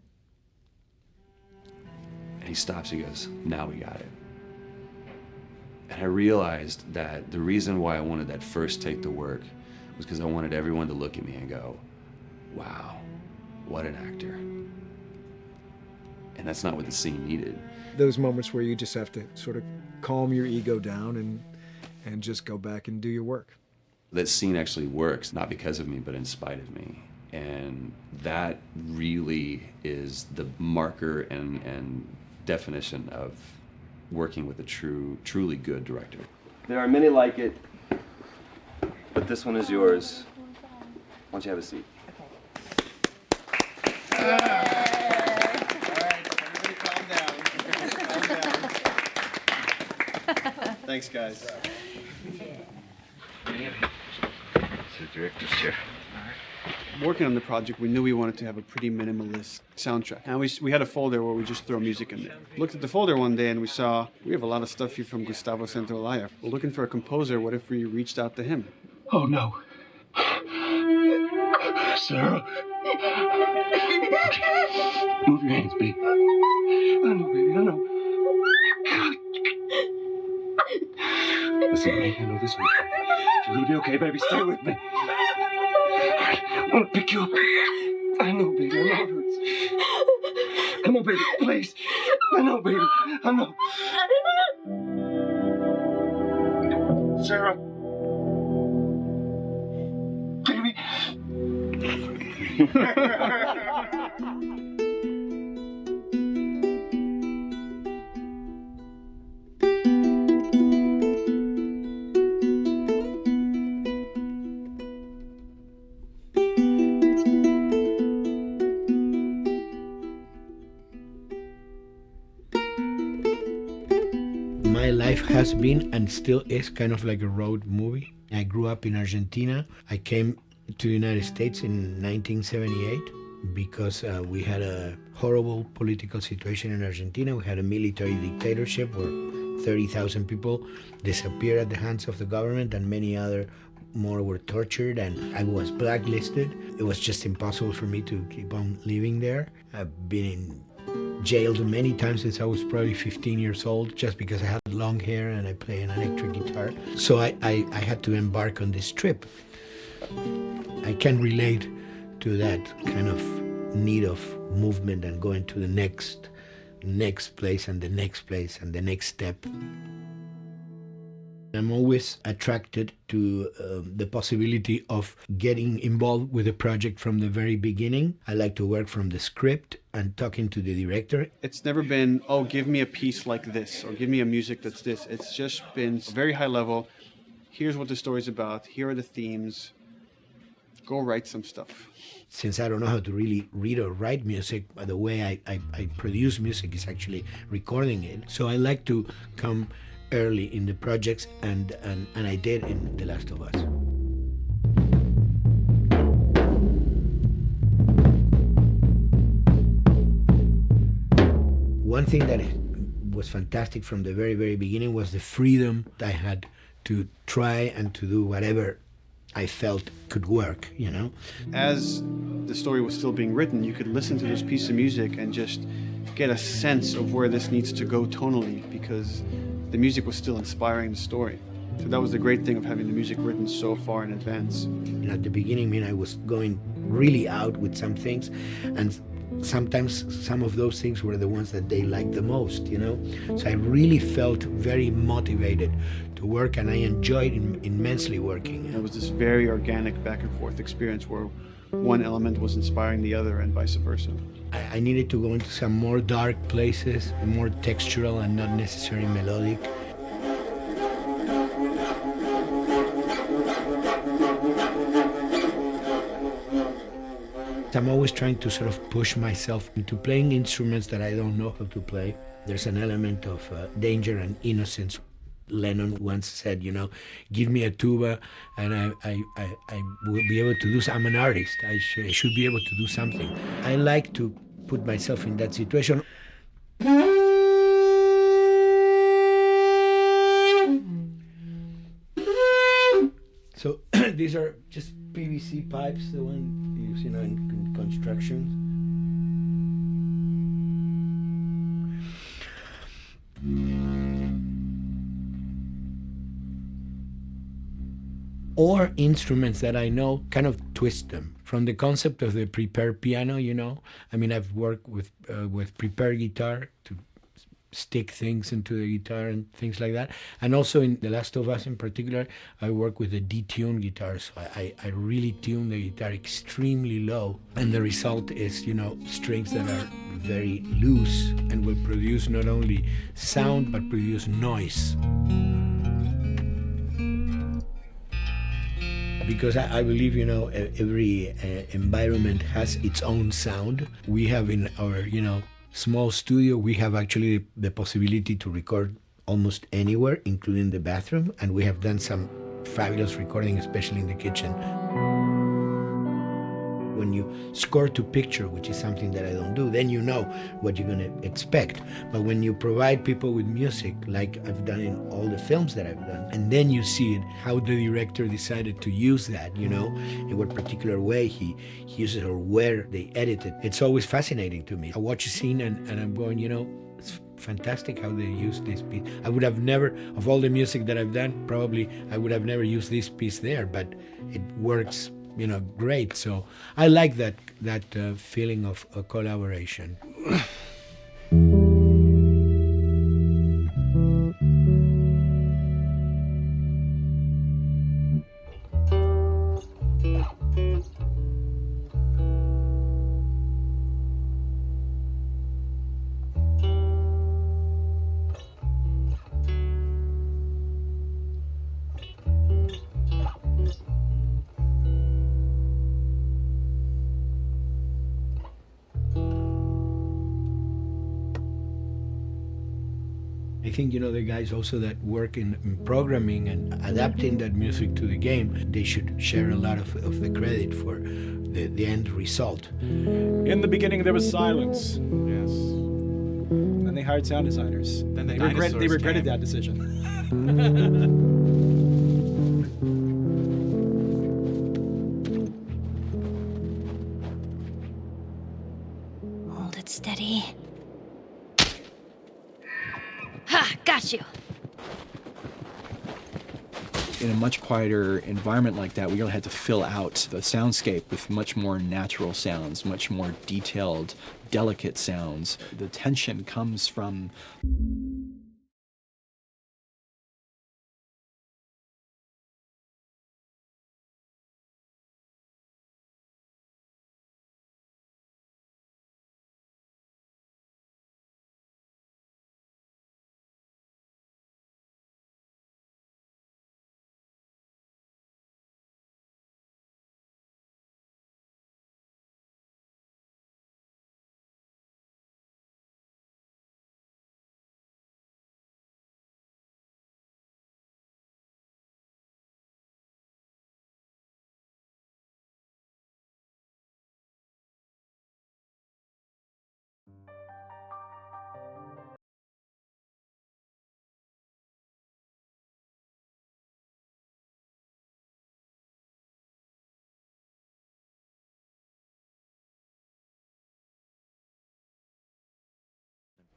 And he stops, he goes, now we got it. And I realized that the reason why I wanted that first take to work was because I wanted everyone to look at me and go, wow, what an actor. And that's not what the scene needed. Those moments where you just have to sort of calm your ego down and just go back and do your work. That scene actually works, not because of me, but in spite of me. And that really is the marker and definition of working with a truly good director. There are many like it, but this one is yours. Why don't you have a seat? Thanks, guys. It's the director's chair. Working on the project, we knew we wanted to have a pretty minimalist soundtrack. And we had a folder where we just throw music in there. Looked at the folder one day and we saw, we have a lot of stuff here from Gustavo Santaolalla. We're looking for a composer. What if we reached out to him? Oh, no. Sarah. Move your hands, baby. I know, baby, I know. Listen, baby, I know this one. You're gonna be okay, baby. Stay with me. I want to pick you up. I know, baby. I know it hurts. Come on, baby. Please. I know, baby. I know. Sarah. Baby. My life has been and still is kind of like a road movie. I grew up in Argentina. I came to the United States in 1978 because we had a horrible political situation in Argentina. We had a military dictatorship where 30,000 people disappeared at the hands of the government and many other more were tortured, and I was blacklisted. It was just impossible for me to keep on living there. I've been in jailed many times since I was probably 15 years old just because I had long hair and I play an electric guitar. So I had to embark on this trip. I can relate to that kind of need of movement and going to the next place and the next place and the next step. I'm always attracted to the possibility of getting involved with a project from the very beginning. I like to work from the script and talking to the director. It's never been, oh, give me a piece like this or give me a music that's this. It's just been very high level. Here's what the story's about. Here are the themes. Go write some stuff. Since I don't know how to really read or write music, the way I produce music is actually recording it. So I like to come early in the projects, and I did in The Last of Us. One thing that was fantastic from the very, very beginning was the freedom I had to try and to do whatever I felt could work, you know? As the story was still being written, you could listen to this piece of music and just get a sense of where this needs to go tonally, because the music was still inspiring the story. So that was the great thing of having the music written so far in advance. And at the beginning, I was going really out with some things, and sometimes some of those things were the ones that they liked the most, you know? So I really felt very motivated to work, and I enjoyed immensely working. It was this very organic back and forth experience where one element was inspiring the other and vice versa. I needed to go into some more dark places, more textural and not necessarily melodic. I'm always trying to sort of push myself into playing instruments that I don't know how to play. There's an element of danger and innocence. Lennon once said, you know, give me a tuba and I will be able to do I'm an artist. I should be able to do something. I like to put myself in that situation. So these are just PVC pipes, the one you use, you know, in construction. Or instruments that I know, kind of twist them. From the concept of the prepared piano, you know, I mean, I've worked with prepared guitar to stick things into the guitar and things like that. And also in The Last of Us in particular, I work with a detuned guitar. So I really tune the guitar extremely low. And the result is, you know, strings that are very loose and will produce not only sound, but produce noise. Because I believe, you know, every environment has its own sound. We have in our, you know, small studio, we have actually the possibility to record almost anywhere, including the bathroom, and we have done some fabulous recording, especially in the kitchen. When you score to picture, which is something that I don't do, then you know what you're going to expect. But when you provide people with music, like I've done in all the films that I've done, and then you see it, how the director decided to use that, you know, in what particular way he uses it or where they edit it, it's always fascinating to me. I watch a scene and I'm going, you know, it's fantastic how they use this piece. I would have never, of all the music that I've done, probably I would have never used this piece there, but it works, you know, great. So I like that feeling of a collaboration. I think, you know, the guys also that work in programming and adapting that music to the game, they should share a lot of the credit for the end result. In the beginning, there was silence. Yes. Then they hired sound designers. Then the they regretted came. that decision. Hold it steady. Ha! Got you! In a much quieter environment like that, we really had to fill out the soundscape with much more natural sounds, much more detailed, delicate sounds. The tension comes from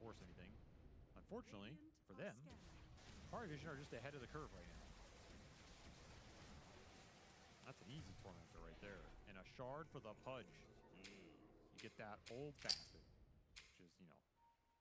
force anything. Unfortunately, for them, Party Vision are just ahead of the curve right now. That's an easy tormentor right there. And a shard for the Pudge. You get that old bastard.